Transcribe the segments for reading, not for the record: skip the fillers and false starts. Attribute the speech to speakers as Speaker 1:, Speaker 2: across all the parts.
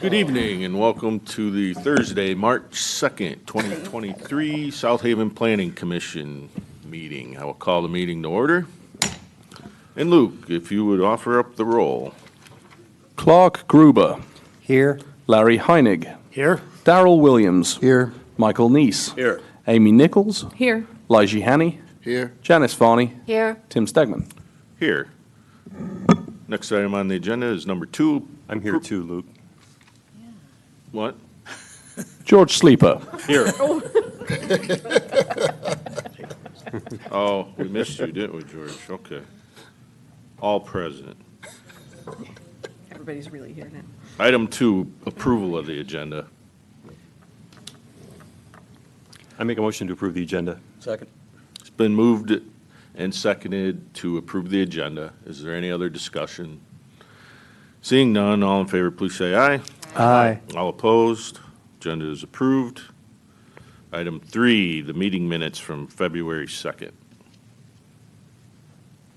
Speaker 1: Good evening and welcome to the Thursday, March 2nd, 2023 South Haven Planning Commission meeting. I will call the meeting to order. And Luke, if you would offer up the roll.
Speaker 2: Clark Gruber.
Speaker 3: Here.
Speaker 2: Larry Heinig.
Speaker 3: Here.
Speaker 2: Darrell Williams.
Speaker 3: Here.
Speaker 2: Michael Neese.
Speaker 1: Here.
Speaker 2: Amy Nichols.
Speaker 4: Here.
Speaker 2: Lige Hanny.
Speaker 3: Here.
Speaker 2: Janice Varney.
Speaker 4: Here.
Speaker 2: Tim Stegman.
Speaker 1: Here. Next item on the agenda is number 2.
Speaker 5: I'm here too, Luke.
Speaker 1: What?
Speaker 2: George Sleeper.
Speaker 1: Here. Oh, we missed you, didn't we, George? Okay. All present.
Speaker 4: Everybody's really here now.
Speaker 1: Item 2, approval of the agenda.
Speaker 5: I make a motion to approve the agenda.
Speaker 3: Second.
Speaker 1: It's been moved and seconded to approve the agenda. Is there any other discussion? Seeing none, all in favor, please say aye.
Speaker 3: Aye.
Speaker 1: All opposed? Agenda is approved. Item 3, the meeting minutes from February 2nd.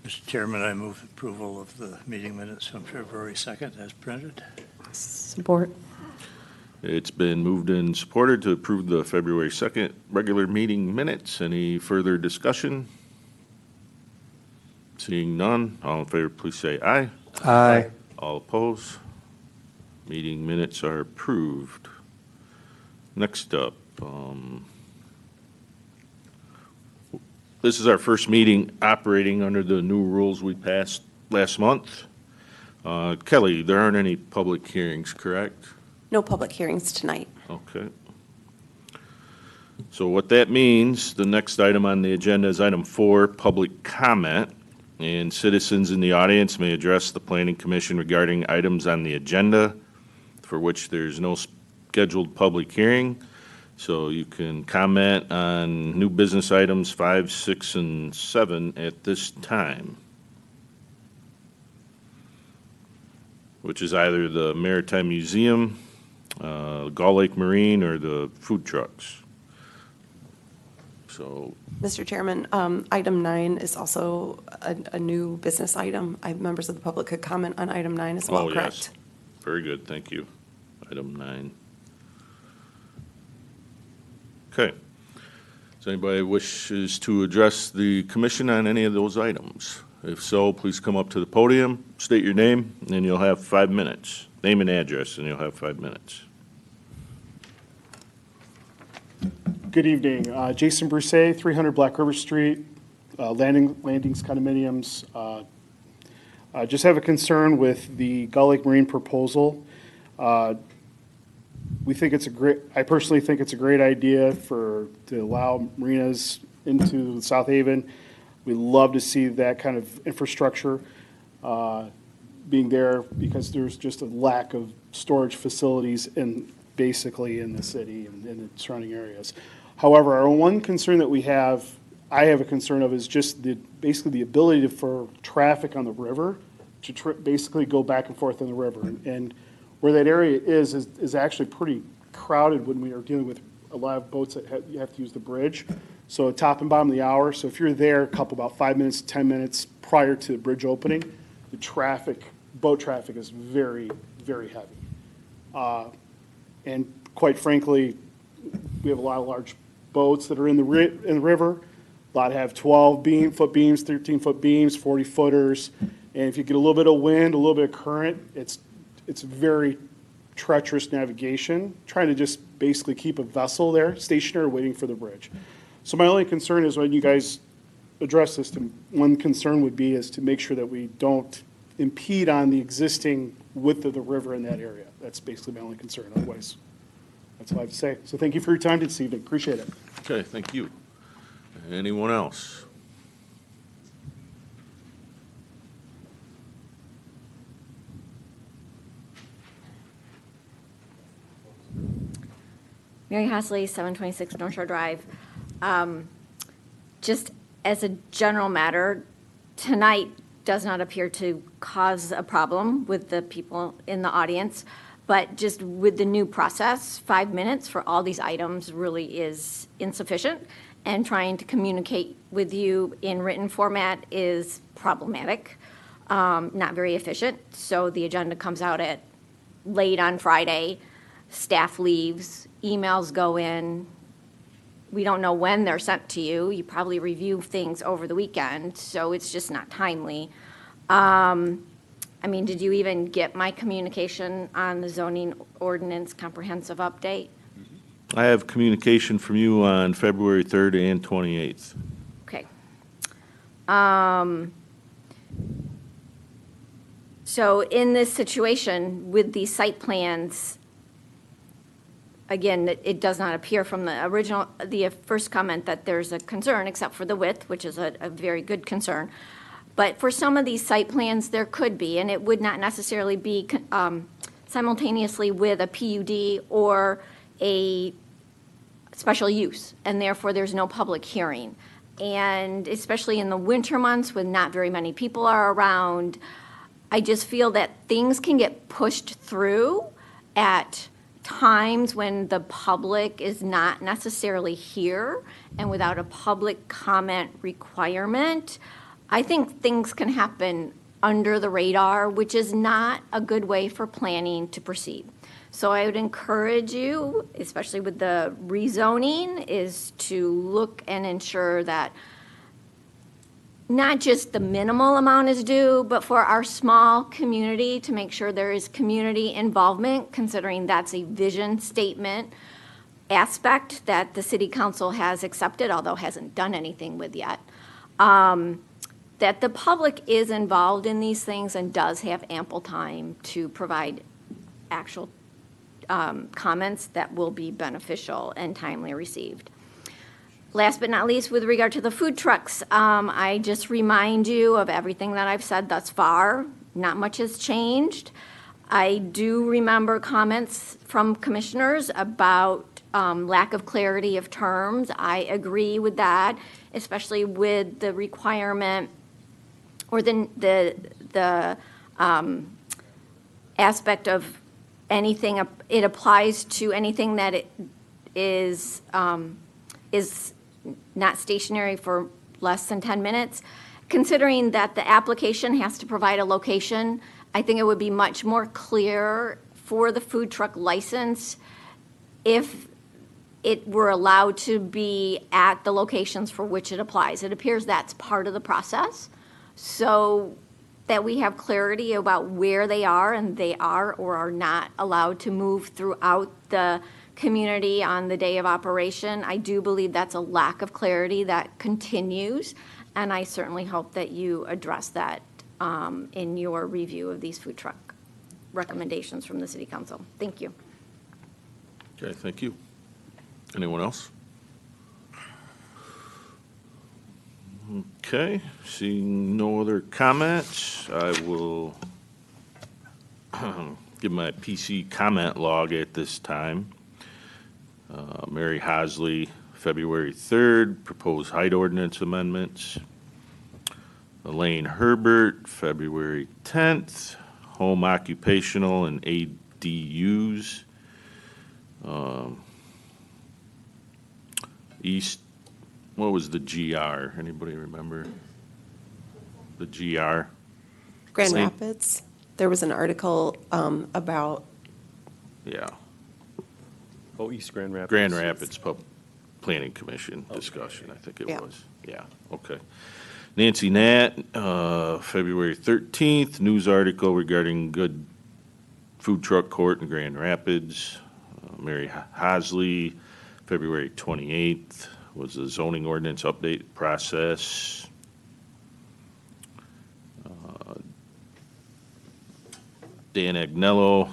Speaker 6: Mr. Chairman, I move approval of the meeting minutes from February 2nd as printed.
Speaker 4: Support.
Speaker 1: It's been moved and supported to approve the February 2nd regular meeting minutes. Any further discussion? Seeing none, all in favor, please say aye.
Speaker 3: Aye.
Speaker 1: All opposed? Meeting minutes are approved. Next up, this is our first meeting operating under the new rules we passed last month. Kelly, there aren't any public hearings, correct?
Speaker 7: No public hearings tonight.
Speaker 1: Okay. So what that means, the next item on the agenda is item 4, public comment. And citizens in the audience may address the Planning Commission regarding items on the agenda for which there's no scheduled public hearing. So you can comment on new business items 5, 6, and 7 at this time, which is either the Maritime Museum, Gull Lake Marine, or the food trucks. So,
Speaker 7: Mr. Chairman, item 9 is also a new business item. Members of the public could comment on item 9 as well,
Speaker 1: oh,
Speaker 7: correct?
Speaker 1: yes. Very good, thank you. Item 9. Okay. Does anybody wishes to address the commission on any of those items? If so, please come up to the podium, state your name, and you'll have 5 minutes. Name and address, and you'll have 5 minutes.
Speaker 8: Good evening. Jason Broussais, 300 Black River Street, Landings Condominiums. Just have a concern with the Gull Lake Marine proposal. We think it's I personally think it's a great idea to allow marinas into South Haven. We love to see that kind of infrastructure being there because there's just a lack of storage facilities basically in the city and in the surrounding areas. However, our one concern that I have a concern of, is just basically the ability for traffic on the river to basically go back and forth on the river. And where that area is actually pretty crowded when we are dealing with a lot of boats that you have to use the bridge. So top and bottom of the hour. So if you're there about 5 minutes, 10 minutes prior to the bridge opening, boat traffic is very, very heavy. And quite frankly, we have a lot of large boats that are in the river. A lot have 12-foot beams, 13-foot beams, 40-footers. And if you get a little bit of wind, a little bit of current, it's very treacherous navigation, trying to just basically keep a vessel there, stationary, waiting for the bridge. So my only concern is when you guys address this, one concern would be is to make sure that we don't impede on the existing width of the river in that area. That's basically my only concern. Otherwise, that's all I have to say. So thank you for your time this evening. Appreciate it.
Speaker 1: Okay, thank you. Anyone else?
Speaker 9: Mary Hasley, 726 North Shore Drive. Just as a general matter, tonight does not appear to cause a problem with the people in the audience, but just with the new process, 5 minutes for all these items really is insufficient, and trying to communicate with you in written format is problematic, not very efficient. So the agenda comes out at late on Friday, staff leaves, emails go in. We don't know when they're sent to you. You probably review things over the weekend, so it's just not timely. I mean, did you even get my communication on the zoning ordinance comprehensive update?
Speaker 1: I have communication from you on February 3rd and 28th.
Speaker 9: Okay. So in this situation with these site plans, again, it does not appear from the first comment that there's a concern, except for the width, which is a very good concern. But for some of these site plans, there could be, and it would not necessarily be simultaneously with a PUD or a special use, and therefore there's no public hearing. And especially in the winter months when not very many people are around, I just feel that things can get pushed through at times when the public is not necessarily here and without a public comment requirement. I think things can happen under the radar, which is not a good way for planning to proceed. So I would encourage you, especially with the rezoning, is to look and ensure that not just the minimal amount is due, but for our small community to make sure there is community involvement, considering that's a vision statement aspect that the city council has accepted, although hasn't done anything with yet. That the public is involved in these things and does have ample time to provide actual comments that will be beneficial and timely received. Last but not least, with regard to the food trucks, I just remind you of everything that I've said thus far. Not much has changed. I do remember comments from commissioners about lack of clarity of terms. I agree with that, especially with the requirement or the aspect of anything, it applies to anything that it is not stationary for less than 10 minutes. Considering that the application has to provide a location, I think it would be much more clear for the food truck license if it were allowed to be at the locations for which it applies. It appears that's part of the process, so that we have clarity about where they are and they are or are not allowed to move throughout the community on the day of operation. I do believe that's a lack of clarity that continues, and I certainly hope that you address that in your review of these food truck recommendations from the City Council. Thank you.
Speaker 1: Okay, thank you. Anyone else? Okay, seeing no other comments, I will give my PC comment log at this time. Mary Hosley, February 3rd, proposed height ordinance amendments. Elaine Herbert, February 10th, home occupational and ADUs. East, what was the GR? Anybody remember? The GR?
Speaker 7: Grand
Speaker 1: Same.
Speaker 7: Rapids, there was an article about,
Speaker 1: Yeah,
Speaker 5: Oh, East Grand Rapids.
Speaker 1: Grand Rapids Planning Commission discussion, I think it
Speaker 7: Yeah.
Speaker 1: was. Yeah, okay. Nancy Nat, February 13th, news article regarding good food truck court in Grand Rapids. Mary Hosley, February 28th, was the zoning ordinance update process. Dan Agnello,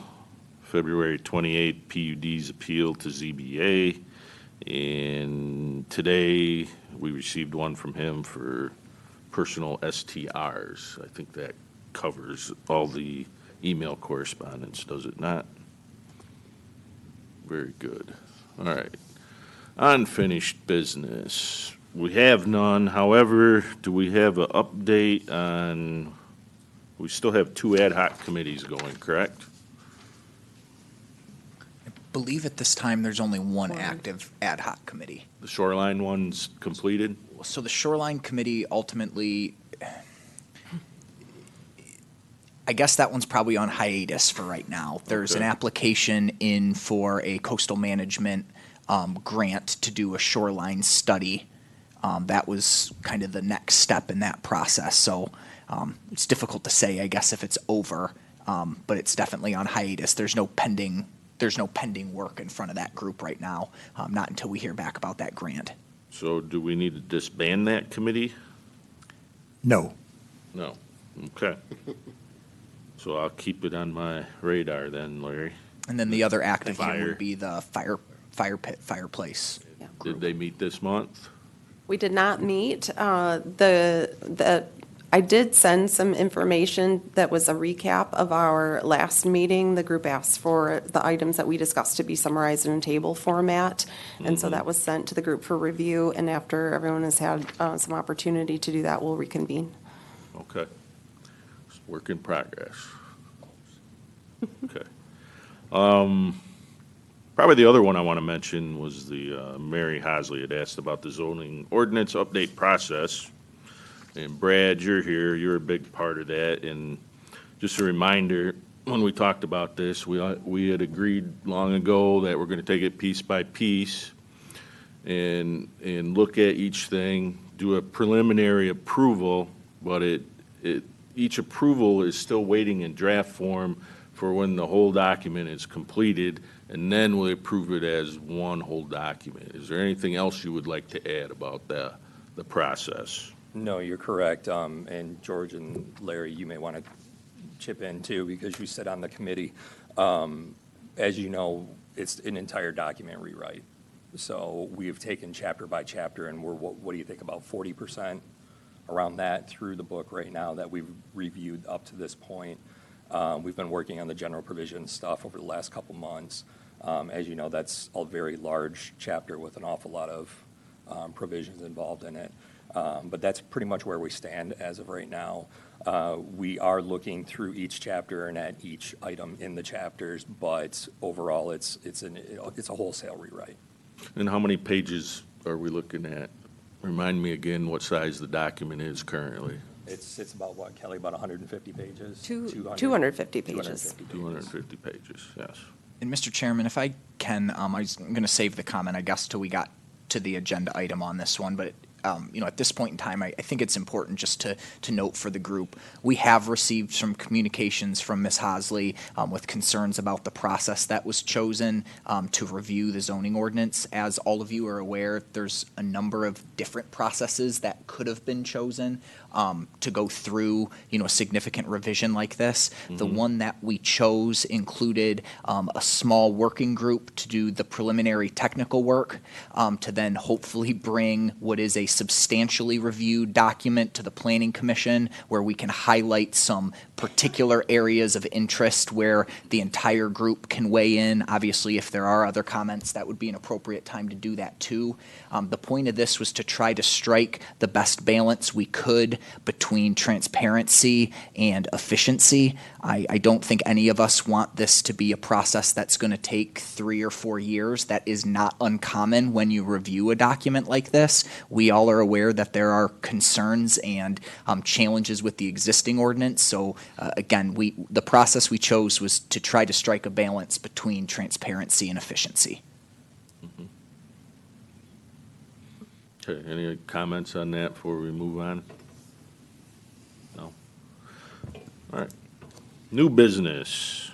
Speaker 1: February 28th, PUD's appeal to ZBA. And today, we received one from him for personal STRs. I think that covers all the email correspondence, does it not? Very good. All right. Unfinished business. We have none. However, do we have an update on, we still have 2 ad hoc committees going, correct?
Speaker 3: Believe at this time there's only one active ad hoc committee.
Speaker 1: The shoreline one's completed?
Speaker 3: So the Shoreline Committee ultimately, I guess that one's probably on hiatus for right now. There's an
Speaker 1: Okay.
Speaker 3: application in for a coastal management grant to do a shoreline study. That was kind of the next step in that process. So it's difficult to say, I guess, if it's over, but it's definitely on hiatus. There's no pending work in front of that group right now, not until we hear back about that grant.
Speaker 1: So do we need to disband that committee?
Speaker 6: No.
Speaker 1: No. Okay. So I'll keep it on my radar then, Larry.
Speaker 3: And then the other active here
Speaker 1: Fire.
Speaker 3: would be the fire pit, fireplace.
Speaker 1: Did they meet this month?
Speaker 7: We did not meet. I did send some information that was a recap of our last meeting. The group asked for the items that we discussed to be summarized in a table format. And so that was sent to the group for review. And after everyone has had some opportunity to do that, we'll reconvene.
Speaker 1: Okay. It's work in progress. Okay. Probably the other one I want to mention was the, Mary Hosley had asked about the zoning ordinance update process. And Brad, you're here, you're a big part of that. And just a reminder, when we talked about this, we had agreed long ago that we're going to take it piece by piece and look at each thing, do a preliminary approval, but each approval is still waiting in draft form for when the whole document is completed, and then we approve it as one whole document. Is there anything else you would like to add about the process?
Speaker 5: No, you're correct. And George and Larry, you may want to chip in too, because you sit on the committee. As you know, it's an entire document rewrite. So we have taken chapter by chapter, and we're, what do you think, about 40% around that through the book right now that we've reviewed up to this point. We've been working on the general provision stuff over the last couple months. As you know, that's a very large chapter with an awful lot of provisions involved in it. But that's pretty much where we stand as of right now. We are looking through each chapter and at each item in the chapters, but overall, it's a wholesale rewrite.
Speaker 1: And how many pages are we looking at? Remind me again what size the document is currently.
Speaker 5: It's about what, Kelly, about 150 pages?
Speaker 7: 250 pages.
Speaker 1: 250 pages, yes.
Speaker 3: And Mr. Chairman, if I can, I'm going to save the comment, I guess, till we got to the agenda item on this one, but at this point in time, I think it's important just to note for the group, we have received some communications from Ms. Hosley with concerns about the process that was chosen to review the zoning ordinance. As all of you are aware, there's a number of different processes that could have been chosen to go through, a significant revision like this. The one that we chose included a small working group to do the preliminary technical work to then hopefully bring what is a substantially reviewed document to the Planning Commission where we can highlight some particular areas of interest where the entire group can weigh in. Obviously, if there are other comments, that would be an appropriate time to do that too. The point of this was to try to strike the best balance we could between transparency and efficiency. I don't think any of us want this to be a process that's going to take 3 or 4 years. That is not uncommon when you review a document like this. We all are aware that there are concerns and challenges with the existing ordinance. So again, the process we chose was to try to strike a balance between transparency and efficiency.
Speaker 1: Okay, any comments on that before we move on? No? All right. New business.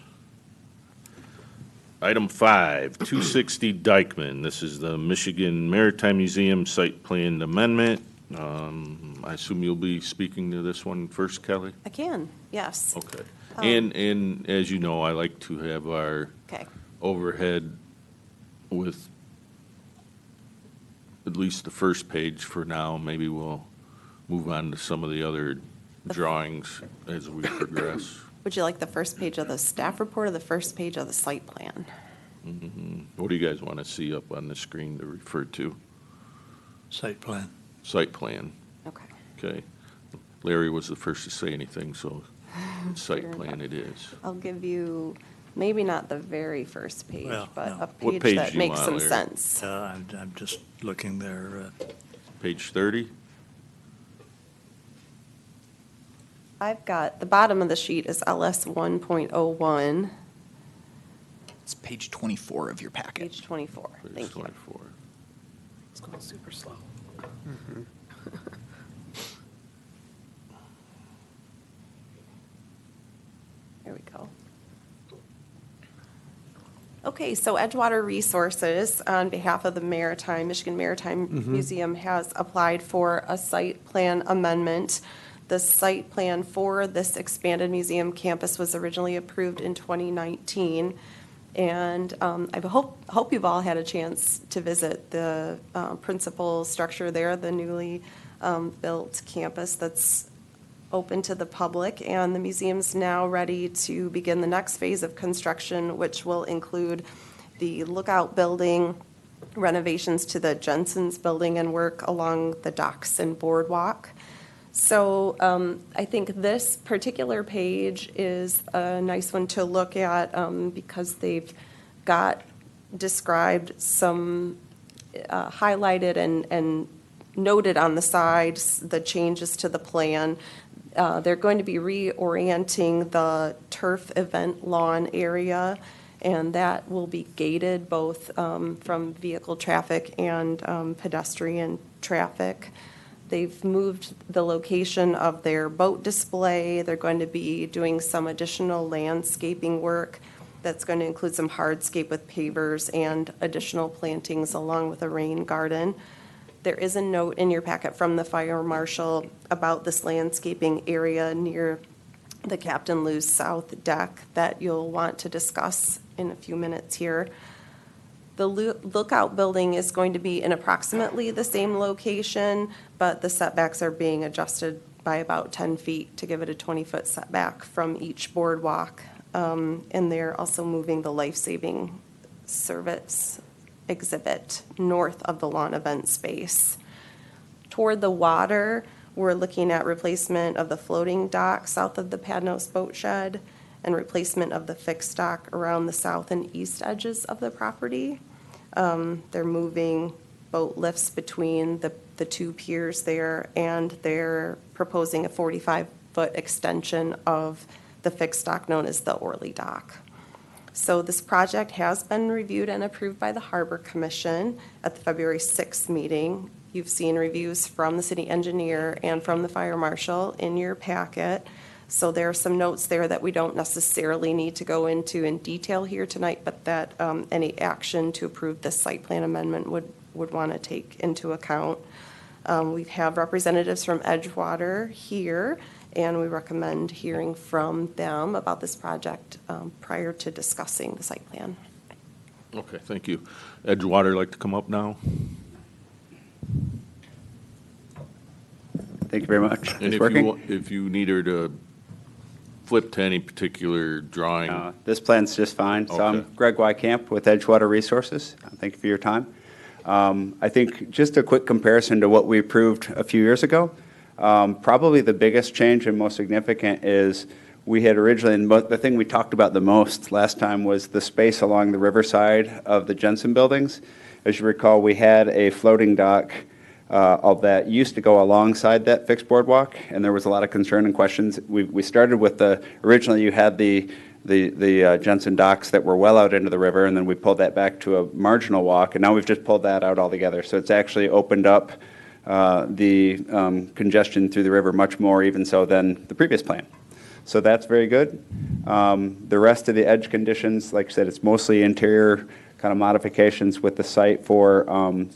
Speaker 1: Item 5, 260 Dykeman. This is the Michigan Maritime Museum Site Plan Amendment. I assume you'll be speaking to this one first, Kelly?
Speaker 7: I can, yes.
Speaker 1: Okay. And as you know, I like to have our
Speaker 7: Okay.
Speaker 1: overhead with at least the first page for now. Maybe we'll move on to some of the other drawings as we progress.
Speaker 7: Would you like the first page of the staff report or the first page of the site plan?
Speaker 1: What do you guys want to see up on the screen to refer to?
Speaker 6: Site plan.
Speaker 1: Site plan,
Speaker 7: Okay.
Speaker 1: okay. Larry was the first to say anything, so site
Speaker 7: Fair
Speaker 1: plan
Speaker 7: enough.
Speaker 1: it is.
Speaker 7: I'll give you, maybe not the very first page,
Speaker 6: Well,
Speaker 7: but
Speaker 6: no.
Speaker 7: a
Speaker 1: What
Speaker 7: page
Speaker 1: page
Speaker 7: that
Speaker 1: do you
Speaker 7: makes
Speaker 1: want,
Speaker 7: some
Speaker 1: Larry?
Speaker 7: sense.
Speaker 6: I'm just looking there.
Speaker 1: Page 30?
Speaker 7: I've got, the bottom of the sheet is LS 1.01,
Speaker 3: It's page 24 of your packet.
Speaker 7: page 24.
Speaker 1: Page
Speaker 7: Thank you.
Speaker 1: 24.
Speaker 8: It's going super slow.
Speaker 7: There we go. Okay, so Edgewater Resources, on behalf of the Michigan Maritime Museum, has applied for a site plan amendment. The site plan for this expanded museum campus was originally approved in 2019. And I hope you've all had a chance to visit the principal structure there, the newly built campus that's open to the public, and the museum's now ready to begin the next phase of construction, which will include the lookout building, renovations to the Jensen's building, and work along the docks and boardwalk. So I think this particular page is a nice one to look at because they've got described some highlighted and noted on the sides the changes to the plan. They're going to be reorienting the turf event lawn area, and that will be gated both from vehicle traffic and pedestrian traffic. They've moved the location of their boat display. They're going to be doing some additional landscaping work that's going to include some hardscape with pavers and additional plantings along with a rain garden. There is a note in your packet from the fire marshal about this landscaping area near the Captain Lou's south deck that you'll want to discuss in a few minutes here. The lookout building is going to be in approximately the same location, but the setbacks are being adjusted by about 10 feet to give it a 20-foot setback from each boardwalk. And they're also moving the life-saving service exhibit north of the lawn event space. Toward the water, we're looking at replacement of the floating dock south of the Padnos boat shed and replacement of the fixed dock around the south and east edges of the property. They're moving boat lifts between the two piers there, and they're proposing a 45-foot extension of the fixed dock known as the Orley Dock. So this project has been reviewed and approved by the Harbor Commission at the February 6th meeting. You've seen reviews from the city engineer and from the fire marshal in your packet. So there are some notes there that we don't necessarily need to go into in detail here tonight, but that any action to approve this site plan amendment would want to take into account. We have representatives from Edgewater here, and we recommend hearing from them about this project prior to discussing the site plan.
Speaker 1: Okay, thank you. Edgewater like to come up now?
Speaker 4: Thank you very much.
Speaker 1: And
Speaker 4: It's working?
Speaker 1: if you need her to flip to any particular drawing,
Speaker 4: This plan's just fine. So I'm
Speaker 1: Okay.
Speaker 4: Greg Wycamp with Edgewater Resources. Thank you for your time. I think just a quick comparison to what we approved a few years ago. Probably the biggest change and most significant is we had originally, and the thing we talked about the most last time was the space along the riverside of the Jensen buildings. As you recall, we had a floating dock that used to go alongside that fixed boardwalk, and there was a lot of concern and questions. We started with originally you had the Jensen docks that were well out into the river, and then we pulled that back to a marginal walk, and now we've just pulled that out altogether. So it's actually opened up the congestion through the river much more even so than the previous plan. So that's very good. The rest of the edge conditions, like I said, it's mostly interior kind of modifications with the site for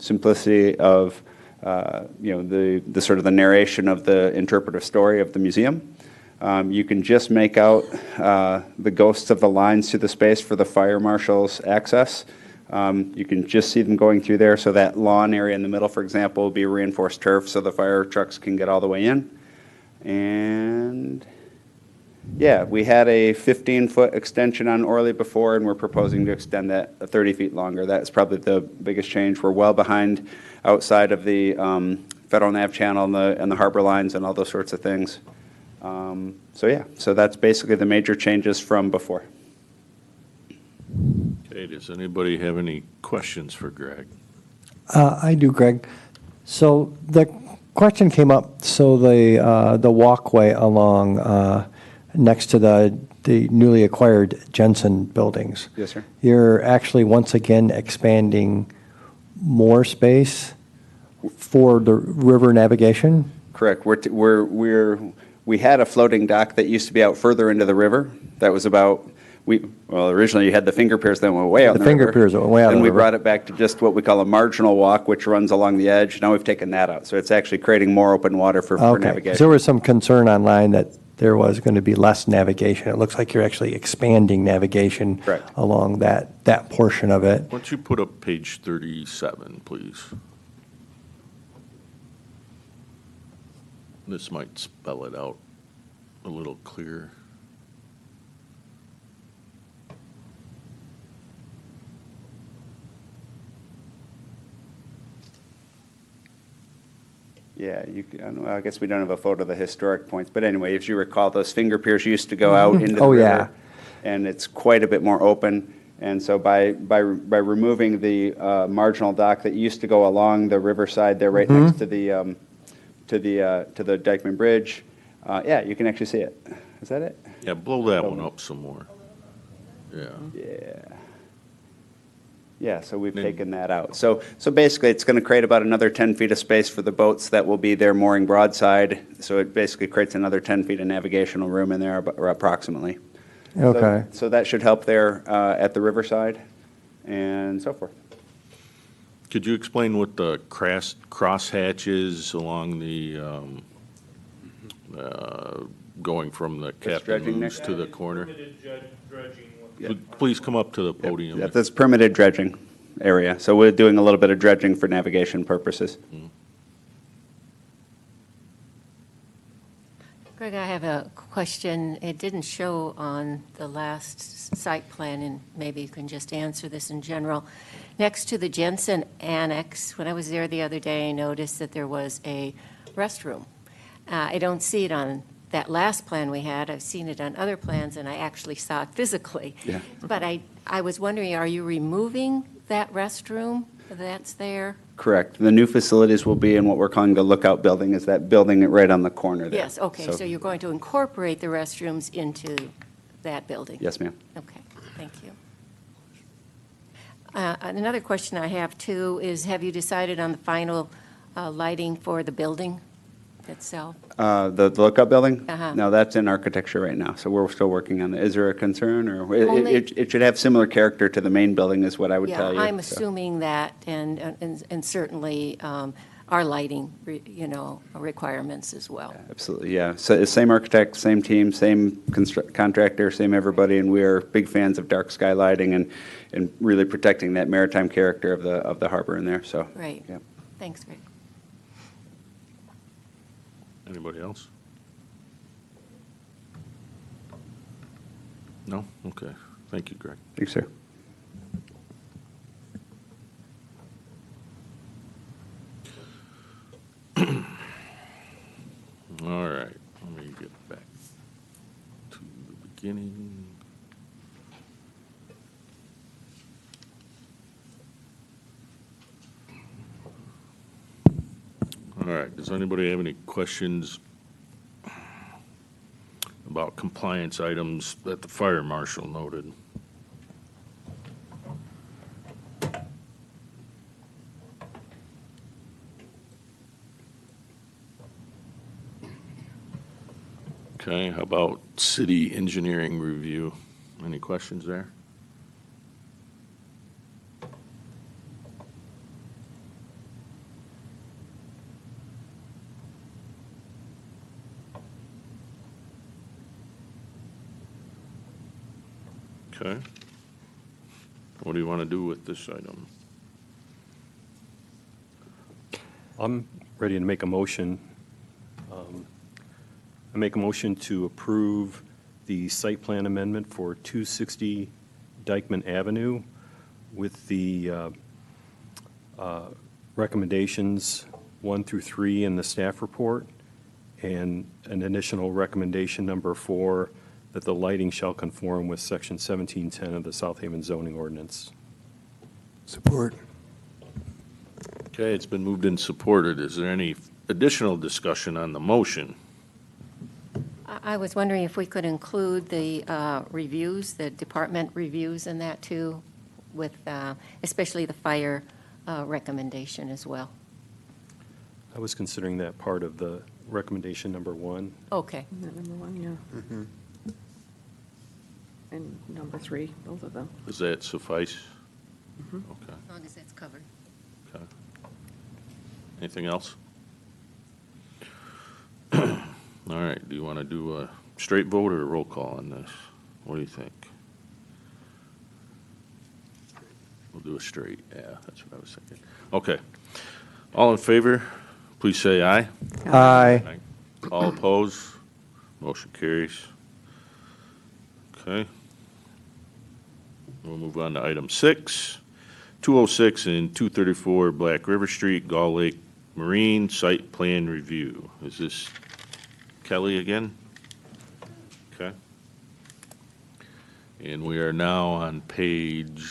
Speaker 4: simplicity of the sort of the narration of the interpretive story of the museum. You can just make out the ghosts of the lines through the space for the fire marshal's access. You can just see them going through there. So that lawn area in the middle, for example, will be reinforced turf so the fire trucks can get all the way in. And yeah, we had a 15-foot extension on Orley before, and we're proposing to extend that 30 feet longer. That's probably the biggest change. We're well behind outside of the Federal Nav Channel and the harbor lines and all those sorts of things. So that's basically the major changes from before.
Speaker 1: okay, does anybody have any questions for Greg?
Speaker 10: I do, Greg. So the question came up, so the walkway along, next to the newly acquired Jensen buildings.
Speaker 4: Yes, sir.
Speaker 10: You're actually once again expanding more space for the river navigation?
Speaker 4: Correct. We had a floating dock that used to be out further into the river. That was about, well, originally you had the finger piers that went way out in
Speaker 10: The
Speaker 4: the river.
Speaker 10: finger piers went way out in
Speaker 4: Then
Speaker 10: the
Speaker 4: we
Speaker 10: river.
Speaker 4: brought it back to just what we call a marginal walk, which runs along the edge. Now we've taken that out. So it's actually creating more open water for
Speaker 10: Okay, 'cause
Speaker 4: navigation.
Speaker 10: there was some concern online that there was going to be less navigation. It looks like you're actually expanding navigation
Speaker 4: Correct.
Speaker 10: along that portion of it.
Speaker 1: Why don't you put up page 37, please? This might spell it out a little clearer.
Speaker 4: Yeah, I guess we don't have a photo of the historic points, but anyway, if you recall, those finger piers used to go out into the
Speaker 10: Oh,
Speaker 4: river.
Speaker 10: yeah.
Speaker 4: And it's quite a bit more open. And so by removing the marginal dock that used to go along the riverside there, right next to the Dykeman Bridge, yeah, you can actually see it. Is that it?
Speaker 1: Yeah, blow that one up some more. Yeah.
Speaker 4: Yeah. Yeah, so we've
Speaker 1: Then-
Speaker 4: taken that out. So basically, it's going to create about another 10 feet of space for the boats that will be there mooring broadside. So it basically creates another 10 feet of navigational room in there, or approximately.
Speaker 10: Okay.
Speaker 4: So that should help there at the riverside and so forth.
Speaker 1: Could you explain what the crosshatch is along the, going from the Captain
Speaker 4: dredging
Speaker 1: Moose
Speaker 4: there?
Speaker 1: to the corner? Please come up to the podium.
Speaker 4: Yeah, that's permitted dredging area. So we're doing a little bit of dredging for navigation purposes.
Speaker 11: Greg, I have a question. It didn't show on the last site plan, and maybe you can just answer this in general. Next to the Jensen Annex, when I was there the other day, I noticed that there was a restroom. I don't see it on that last plan we had. I've seen it on other plans, and I actually saw it physically.
Speaker 4: Yeah.
Speaker 11: But I was wondering, are you removing that restroom that's there?
Speaker 4: Correct. The new facilities will be in what we're calling the lookout building, is that building right on the corner there.
Speaker 11: Yes, okay, so you're going to incorporate the restrooms into that building?
Speaker 4: Yes, ma'am.
Speaker 11: Okay, thank you. Another question I have, too, is have you decided on the final lighting for the building itself?
Speaker 4: The lookout building?
Speaker 11: Uh-huh.
Speaker 4: No, that's in architecture right now, so we're still working on it. Is there a concern, or
Speaker 11: Only-
Speaker 4: it should have similar character to the main building is what I would tell you.
Speaker 11: Yeah, I'm
Speaker 4: so.
Speaker 11: assuming that, and certainly our lighting, requirements as well.
Speaker 4: Absolutely, yeah. So same architect, same team, same contractor, same everybody, and we are big fans of dark sky lighting and really protecting that maritime character of the harbor in there, so.
Speaker 11: Great.
Speaker 4: Yeah.
Speaker 11: Thanks, Greg.
Speaker 1: Anybody else? No? Okay. Thank you, Greg.
Speaker 4: Thanks, sir.
Speaker 1: All right, let me get back to the beginning. All right, does anybody have any questions about compliance items that the fire marshal noted? Okay, how about city engineering review? Any questions there? Okay. What do you want to do with this item?
Speaker 12: I'm ready to make a motion. I make a motion to approve the site plan amendment for 260 Dykeman Avenue with the recommendations 1 through 3 in the staff report, and an additional recommendation number 4, that the lighting shall conform with section 1710 of the South Haven zoning ordinance.
Speaker 13: Support.
Speaker 1: Okay, it's been moved and supported. Is there any additional discussion on the motion?
Speaker 11: I was wondering if we could include the reviews, the department reviews in that too, with especially the fire recommendation as well.
Speaker 12: I was considering that part of the recommendation number 1.
Speaker 11: Okay.
Speaker 13: Number 1, yeah. And number 3, both of them.
Speaker 1: Does that suffice?
Speaker 13: Mhm.
Speaker 1: Okay.
Speaker 11: As long as that's covered.
Speaker 1: Okay. Anything else? All right, do you want to do a straight vote or a roll call on this? What do you think? We'll do a straight, yeah, that's what I was thinking. Okay. All in favor, please say aye.
Speaker 10: Aye.
Speaker 1: All opposed? Motion carries. Okay. We'll move on to item 6. 206 and 234 Black River Street, Gull Lake Marine Site Plan Review. Is this Kelly again? Okay. And we are now on page,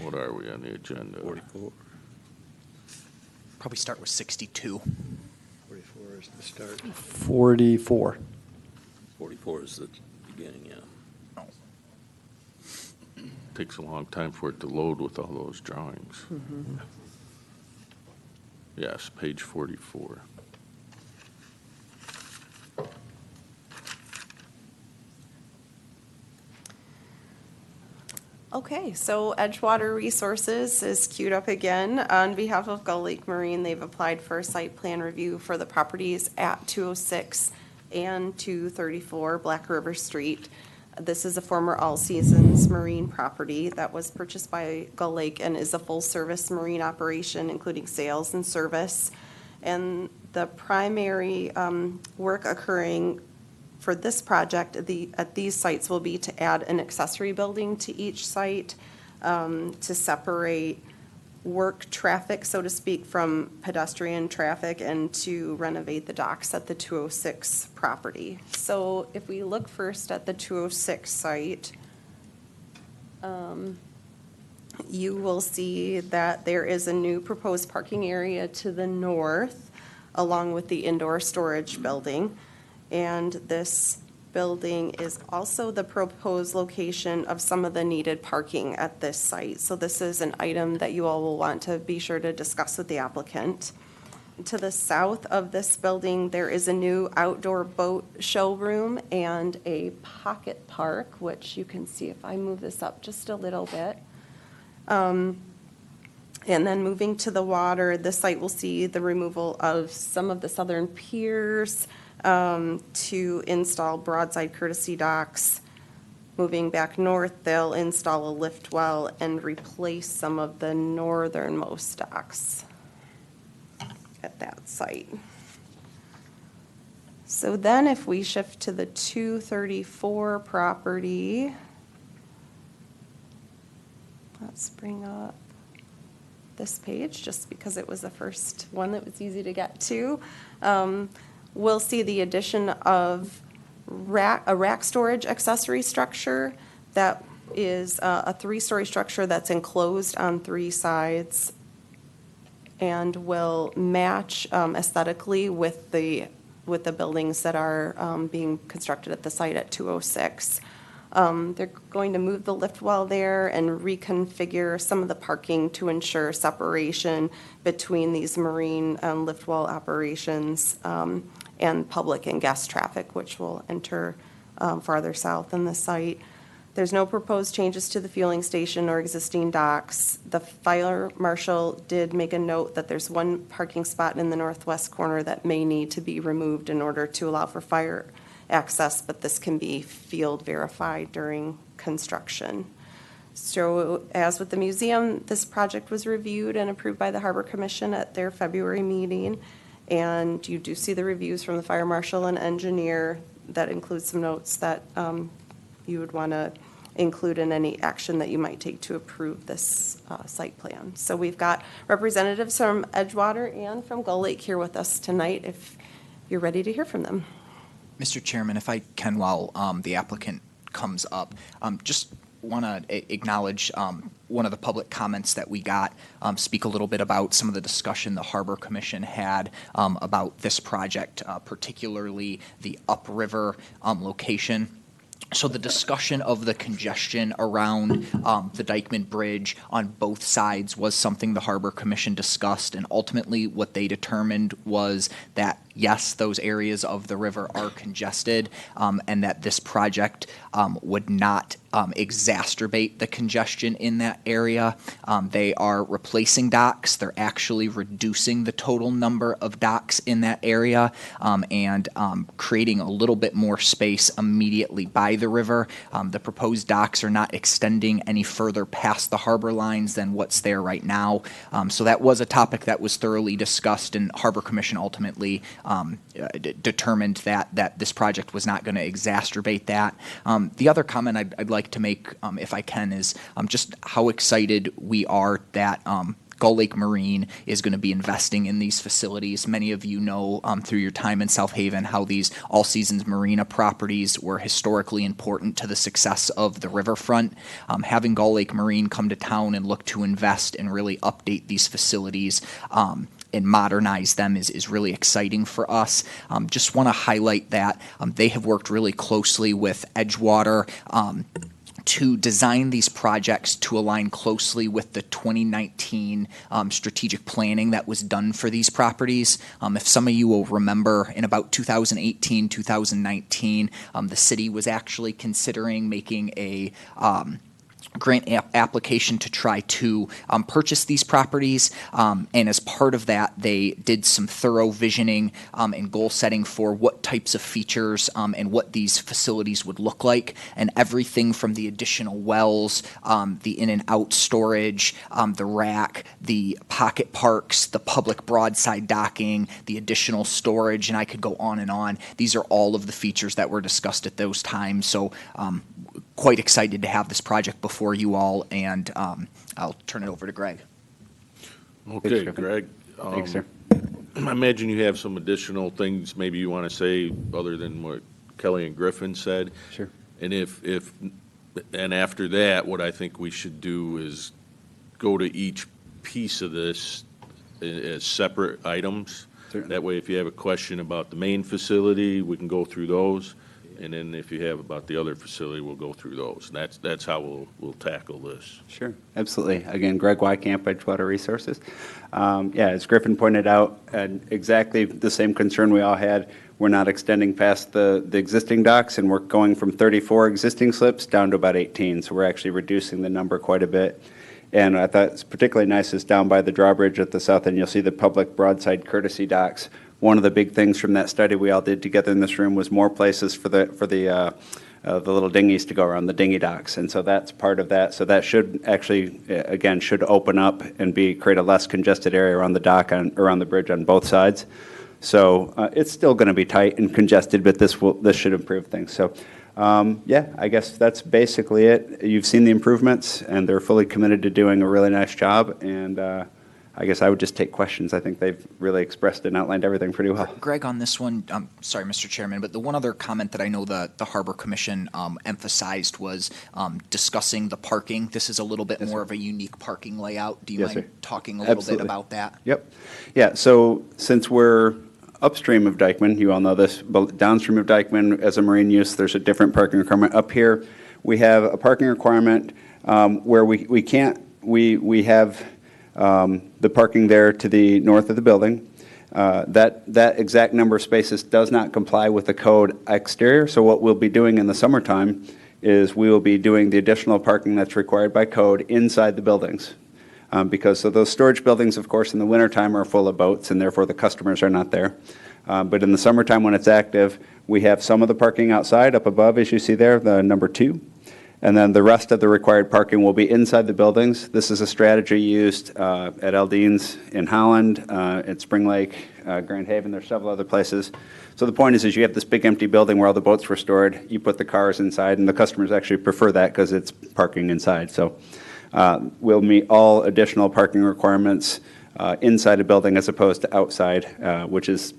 Speaker 1: what are we on the agenda?
Speaker 3: 44. Probably start with 62.
Speaker 6: 44 is the start.
Speaker 10: 44.
Speaker 14: 44 is the beginning, yeah.
Speaker 1: Takes a long time for it to load with all those drawings. Yes, page 44.
Speaker 7: Okay, so Edgewater Resources is queued up again. On behalf of Gull Lake Marine, they've applied for a site plan review for the properties at 206 and 234 Black River Street. This is a former All Seasons Marine property that was purchased by Gull Lake and is a full-service marine operation, including sales and service. And the primary work occurring for this project at these sites will be to add an accessory building to each site to separate work traffic, so to speak, from pedestrian traffic and to renovate the docks at the 206 property. So if we look first at the 206 site, you will see that there is a new proposed parking area to the north along with the indoor storage building. And this building is also the proposed location of some of the needed parking at this site. So this is an item that you all will want to be sure to discuss with the applicant. To the south of this building, there is a new outdoor boat showroom and a pocket park, which you can see if I move this up just a little bit. And then moving to the water, the site will see the removal of some of the southern piers, to install broadside courtesy docks. Moving back north, they'll install a lift well and replace some of the northernmost docks at that site. So then if we shift to the 234 property, let's bring up this page just because it was the first one that was easy to get to. We'll see the addition of a rack storage accessory structure that is a 3-story structure that's enclosed on 3 sides and will match aesthetically with the buildings that are being constructed at the site at 206. They're going to move the lift well there and reconfigure some of the parking to ensure separation between these marine lift well operations and public and guest traffic, which will enter farther south in the site. There's no proposed changes to the fueling station or existing docks. The fire marshal did make a note that there's one parking spot in the northwest corner that may need to be removed in order to allow for fire access, but this can be field verified during construction. So as with the museum, this project was reviewed and approved by the Harbor Commission at their February meeting. And you do see the reviews from the fire marshal and engineer that includes some notes that you would want to include in any action that you might take to approve this site plan. So we've got representatives from Edgewater and from Gull Lake here with us tonight if you're ready to hear from them.
Speaker 3: Mr. Chairman, if I can, while the applicant comes up, just want to acknowledge one of the public comments that we got, speak a little bit about some of the discussion the Harbor Commission had about this project, particularly the upriver location. So the discussion of the congestion around the Dykeman Bridge on both sides was something the Harbor Commission discussed, and ultimately what they determined was that yes, those areas of the river are congested, and that this project would not exacerbate the congestion in that area. They are replacing docks. They're actually reducing the total number of docks in that area, and creating a little bit more space immediately by the river. The proposed docks are not extending any further past the harbor lines than what's there right now. So that was a topic that was thoroughly discussed, and Harbor Commission ultimately determined that this project was not going to exacerbate that. The other comment I'd like to make, if I can, is just how excited we are that Gull Lake Marine is going to be investing in these facilities. Many of you know through your time in South Haven how these all-seasons marina properties were historically important to the success of the riverfront. Having Gull Lake Marine come to town and look to invest and really update these facilities and modernize them is really exciting for us. Just want to highlight that they have worked really closely with Edgewater to design these projects to align closely with the 2019 strategic planning that was done for these properties. If some of you will remember, in about 2018, 2019, the city was actually considering making a grant application to try to purchase these properties, and as part of that they did some thorough visioning and goal setting for what types of features and what these facilities would look like, and everything from the additional wells, the in and out storage, the rack, the pocket parks, the public broadside docking, the additional storage, and I could go on and on. These are all of the features that were discussed at those times, so quite excited to have this project before you all, and I'll turn it over to Greg.
Speaker 1: Okay, Greg.
Speaker 4: Thanks, sir.
Speaker 1: I imagine you have some additional things maybe you want to say other than what Kelly and Griffin said.
Speaker 4: Sure.
Speaker 1: And and after that, what I think we should do is go to each piece of this as separate items.
Speaker 4: Certainly.
Speaker 1: That way, if you have a question about the main facility, we can go through those. And then if you have about the other facility, we'll go through those. And that's how we'll tackle this.
Speaker 4: Sure, absolutely. Again, Greg Wykamp, Edgewater Resources. As Griffin pointed out, exactly the same concern we all had. We're not extending past the existing docks, and we're going from 34 existing slips down to about 18. So we're actually reducing the number quite a bit. And I thought it's particularly nice is down by the drawbridge at the south end, you'll see the public broadside courtesy docks. One of the big things from that study we all did together in this room was more places for the little dinghies to go around, the dinghy docks, and so that's part of that. So that should actually, again, should open up and create a less congested area around the dock around the bridge on both sides. So it's still going to be tight and congested, but this should improve things. So I guess that's basically it. You've seen the improvements, and they're fully committed to doing a really nice job, and I guess I would just take questions. I think they've really expressed and outlined everything pretty well.
Speaker 3: Greg, on this one, sorry, Mr. Chairman, but the one other comment that I know the Harbor Commission emphasized was discussing the parking. This is a little bit more of a unique parking layout. Do you mind talking a little bit about that?
Speaker 4: Yep. Yeah, so since we're upstream of Dykeman, you all know this, but downstream of Dykeman as a marine use, there's a different parking requirement. Up here, we have a parking requirement where we have the parking there to the north of the building. That exact number of spaces does not comply with the code exterior, so what we'll be doing in the summertime is we will be doing the additional parking that's required by code inside the buildings. Because those storage buildings, of course, in the wintertime are full of boats, and therefore the customers are not there. But in the summertime when it's active, we have some of the parking outside up above, as you see there, the number 2. And then the rest of the required parking will be inside the buildings. This is a strategy used at Eldine's in Holland, at Spring Lake, Grand Haven. There's several other places. So the point is you have this big empty building where all the boats were stored. You put the cars inside, and the customers actually prefer that because it's parking inside. So we'll meet all additional parking requirements inside a building as opposed to outside, which is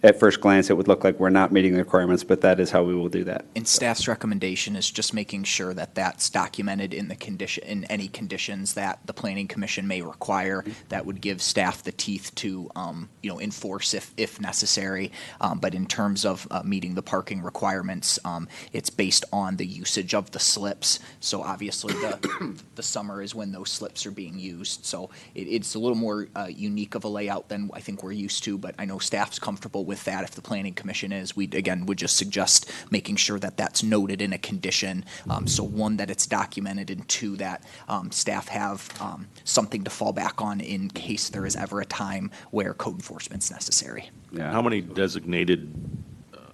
Speaker 4: at first glance, it would look like we're not meeting the requirements, but that is how we will do that.
Speaker 3: And staff's recommendation is just making sure that that's documented in the condition, in any conditions that the planning commission may require. That would give staff the teeth to, enforce if necessary. But in terms of meeting the parking requirements, it's based on the usage of the slips. So obviously the summer is when those slips are being used. So it's a little more unique of a layout than I think we're used to, but I know staff's comfortable with that. If the planning commission is, we again would just suggest making sure that that's noted in a condition. So one, that it's documented, and two, that staff have something to fall back on in case there is ever a time where code enforcement's necessary.
Speaker 4: Yeah.
Speaker 1: How many designated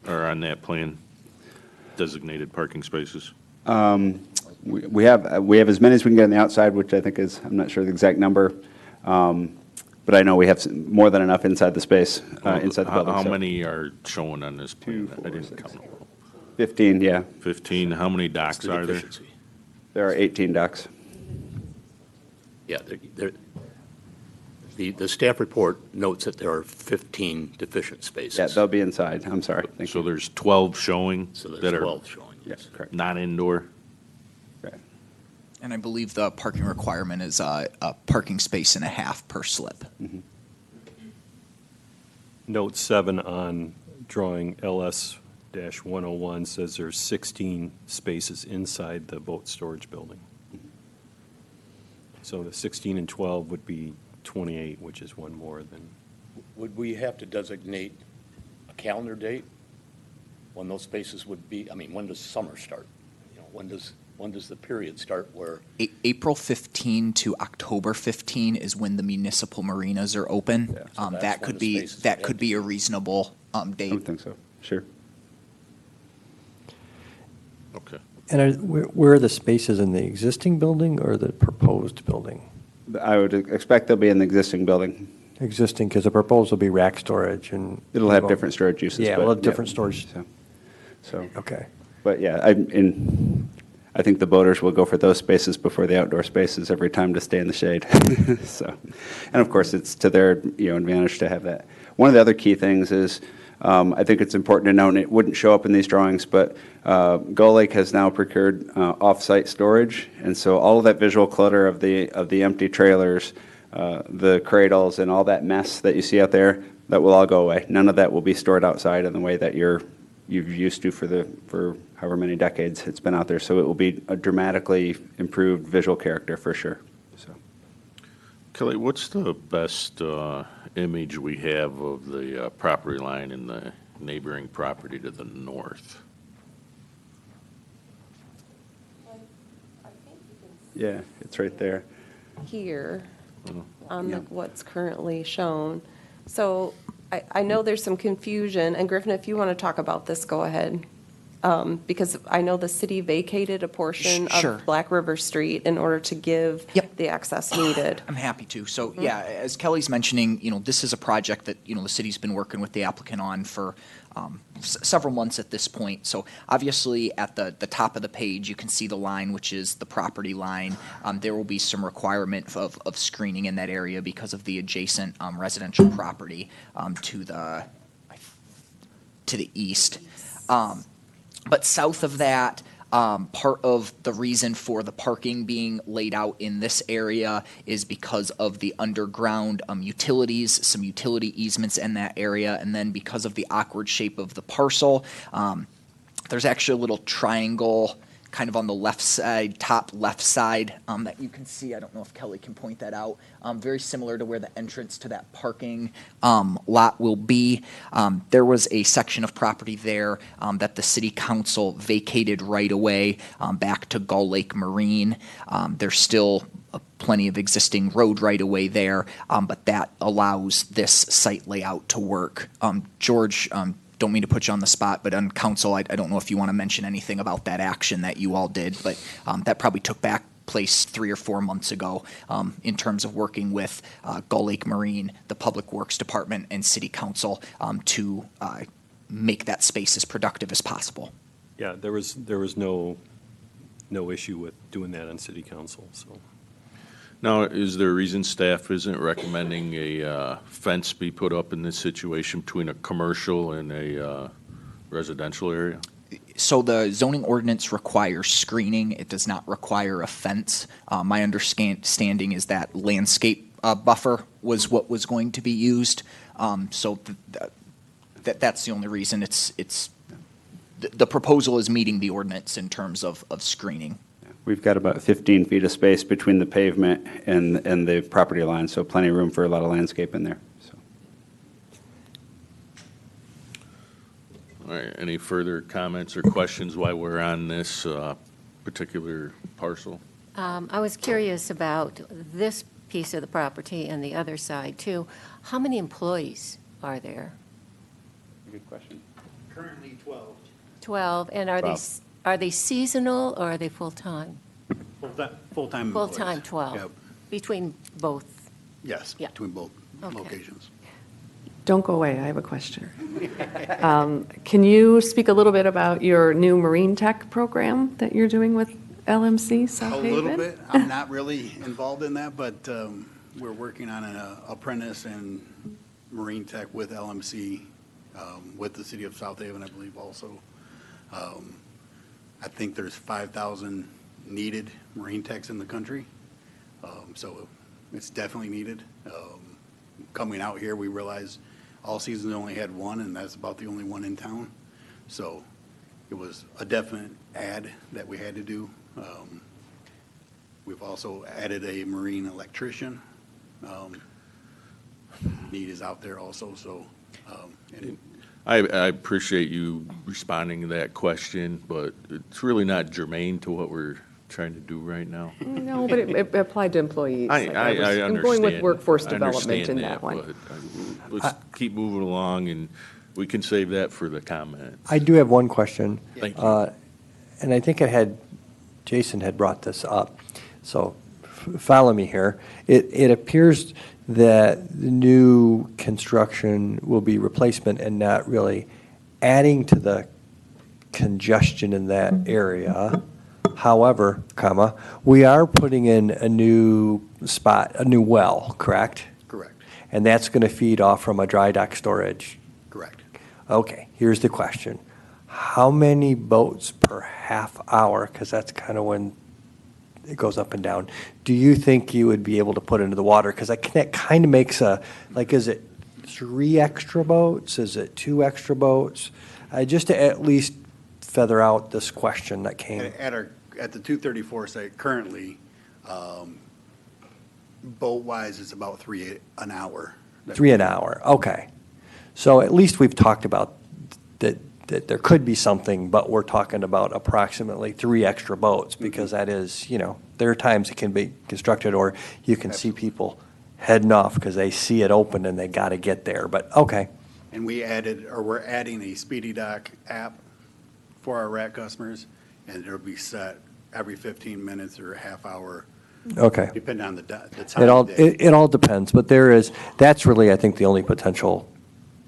Speaker 1: are on that plan, designated parking spaces?
Speaker 4: We have as many as we can get on the outside, which I think is, I'm not sure the exact number, but I know we have more than enough inside the space, inside the building.
Speaker 1: How
Speaker 4: so
Speaker 1: many are showing on this plan?
Speaker 4: 2, 4,
Speaker 1: I didn't
Speaker 4: 6,
Speaker 1: count.
Speaker 4: 15, yeah.
Speaker 1: 15, how many docks
Speaker 14: The
Speaker 1: are there?
Speaker 14: deficiency.
Speaker 4: There are 18 docks.
Speaker 14: Yeah, the staff report notes that there are 15 deficient spaces.
Speaker 4: Yeah, they'll be inside. I'm sorry. Thank
Speaker 1: So
Speaker 4: you.
Speaker 1: there's 12 showing
Speaker 14: So
Speaker 1: that
Speaker 14: there's
Speaker 1: are
Speaker 14: 12 showing, yes.
Speaker 4: Yes, correct.
Speaker 1: not indoor?
Speaker 4: Right.
Speaker 3: And I believe the parking requirement is a parking space and a half per slip.
Speaker 12: Note 7 on drawing LS-101 says there's 16 spaces inside the boat storage building. So the 16 and 12 would be 28, which is one more than,
Speaker 14: Would we have to designate a calendar date when those spaces would be, I mean, when does summer start? You know, when does the period start where,
Speaker 3: April 15 to October 15 is when the municipal marinas are open.
Speaker 4: Yeah,
Speaker 14: so that's
Speaker 3: That
Speaker 14: when
Speaker 3: could
Speaker 14: the
Speaker 3: be,
Speaker 14: spaces
Speaker 3: that
Speaker 14: would
Speaker 3: could be a reasonable
Speaker 4: I
Speaker 3: date.
Speaker 4: would think so. Sure.
Speaker 1: Okay.
Speaker 10: And where are the spaces, in the existing building or the proposed building?
Speaker 4: I would expect they'll be in the existing building.
Speaker 10: Existing, because the proposed will be rack storage and.
Speaker 4: It'll have different storage uses.
Speaker 10: Yeah,
Speaker 4: but,
Speaker 10: we'll have different storage.
Speaker 4: So,
Speaker 10: Okay.
Speaker 4: but yeah, I think the boaters will go for those spaces before the outdoor spaces every time to stay in the shade. So, and of course, it's to their advantage to have that. One of the other key things is, I think it's important to note, and it wouldn't show up in these drawings, but Gull Lake has now procured off-site storage, and so all of that visual clutter of the empty trailers, the cradles, and all that mess that you see out there, that will all go away. None of that will be stored outside in the way that you've used to for however many decades it's been out there. So it will be a dramatically improved visual character for sure. So.
Speaker 1: Kelly, what's the best image we have of the property line in the neighboring property to the north?
Speaker 4: Yeah, it's right there.
Speaker 7: Here, on
Speaker 4: Yeah.
Speaker 7: what's currently shown. So I know there's some confusion, and Griffin, if you want to talk about this, go ahead. Because I know the city vacated a portion
Speaker 3: Sure.
Speaker 7: of Black River Street in order to give
Speaker 3: Yep.
Speaker 7: the access needed.
Speaker 3: I'm happy to. So, yeah, as Kelly's mentioning, this is a project that, the city's been working with the applicant on for several months at this point. So obviously, at the top of the page, you can see the line, which is the property line. There will be some requirement of screening in that area because of the adjacent residential property to the east. But south of that, part of the reason for the parking being laid out in this area is because of the underground utilities, some utility easements in that area, and then because of the awkward shape of the parcel, there's actually a little triangle kind of on the left side, top left side, that you can see. I don't know if Kelly can point that out. Very similar to where the entrance to that parking lot will be. There was a section of property there that the city council vacated right away back to Gull Lake Marine. There's still plenty of existing road right away there, but that allows this site layout to work. George, don't mean to put you on the spot, but on council, I don't know if you want to mention anything about that action that you all did, but that probably took place 3 or 4 months ago in terms of working with Gull Lake Marine, the Public Works Department, and City Council to make that space as productive as possible.
Speaker 12: yeah, there was no issue with doing that on city council, so.
Speaker 1: Now, is there a reason staff isn't recommending a fence be put up in this situation between a commercial and a residential area?
Speaker 3: So the zoning ordinance requires screening. It does not require a fence. My understanding is that landscape buffer was what was going to be used. So that's the only reason. The proposal is meeting the ordinance in terms of screening.
Speaker 4: We've got about 15 feet of space between the pavement and the property line, so plenty of room for a lot of landscape in there. So.
Speaker 1: All right, any further comments or questions while we're on this particular parcel?
Speaker 11: I was curious about this piece of the property and the other side, too. How many employees are there?
Speaker 4: Good question.
Speaker 6: Currently 12.
Speaker 11: 12, and are they seasonal or are they full-time?
Speaker 6: Full-time employees.
Speaker 11: Full-time 12,
Speaker 6: Yep.
Speaker 11: between both.
Speaker 6: Yes,
Speaker 11: Yeah.
Speaker 6: between both
Speaker 11: Okay.
Speaker 6: locations.
Speaker 13: Don't go away, I have a question. Can you speak a little bit about your new marine tech program that you're doing with LMC South
Speaker 15: A
Speaker 13: Haven?
Speaker 15: little bit. I'm not really involved in that, but we're working on an apprentice in marine tech with LMC, with the city of South Haven, I believe, also. I think there's 5,000 needed marine techs in the country, so it's definitely needed. Coming out here, we realized all seasons only had one, and that's about the only one in town. So it was a definite add that we had to do. We've also added a marine electrician. Need is out there also, so. and
Speaker 1: I appreciate you responding to that question, but it's really not germane to what we're trying to do right now.
Speaker 13: No, but it applied to employees.
Speaker 1: I
Speaker 13: Like,
Speaker 1: understand.
Speaker 13: I'm going with workforce
Speaker 1: I
Speaker 13: development in
Speaker 1: understand
Speaker 13: that one.
Speaker 1: but let's keep moving along, and we can save that for the comments.
Speaker 10: I do have one question.
Speaker 1: Thank you.
Speaker 10: And I think Jason had brought this up, so follow me here. It appears that the new construction will be replacement and not really adding to the congestion in that area. However, we are putting in a new well, correct?
Speaker 15: Correct,
Speaker 10: And that's going to feed off from a dry dock storage.
Speaker 15: correct.
Speaker 10: Okay, here's the question. How many boats per half hour, because that's kind of when it goes up and down, do you think you would be able to put into the water? Because that kind of makes is it 3 extra boats? Is it 2 extra boats? Just to at least feather out this question that came.
Speaker 15: At the 234 site currently, boat-wise, it's about 3 an hour.
Speaker 10: 3 an hour, okay. So at least we've talked about that there could be something, but we're talking about approximately 3 extra boats, because that is, there are times it can be constructed, or you can see people heading off because they see it open and they got to get there, but, okay.
Speaker 15: And we're adding a Speedy Dock app for our RAC customers, and it'll be set every 15 minutes or a half hour,
Speaker 10: Okay.
Speaker 15: depending on the time
Speaker 10: It all,
Speaker 15: of day.
Speaker 10: it all depends, but that's really, I think, the only potential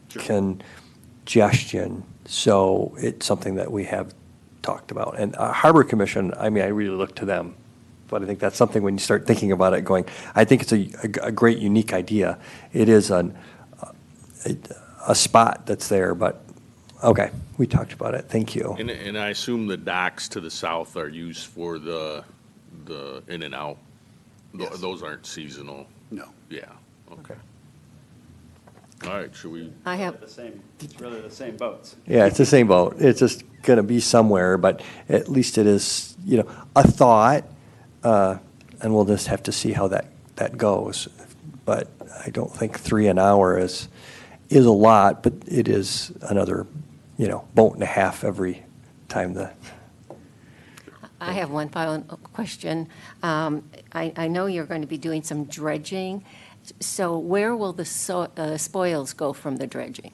Speaker 10: congestion. So it's something that we have talked about. And Harbor Commission, I really look to them. But I think that's something when you start thinking about it going, I think it's a great, unique idea. It is a spot that's there, but, okay, we talked about it. Thank you.
Speaker 1: And I assume the docks to the south are used for the in and out?
Speaker 15: Yes.
Speaker 1: Those aren't seasonal?
Speaker 15: No.
Speaker 1: Yeah, okay. All right, should we?
Speaker 11: I have,
Speaker 4: It's really the same boats.
Speaker 10: Yeah, it's the same boat. It's just going to be somewhere, but at least it is, a thought, and we'll just have to see how that goes. But I don't think 3 an hour is a lot, but it is another, boat and a half every time
Speaker 11: I have one final question. I know you're going to be doing some dredging, so where will the spoils go from the dredging?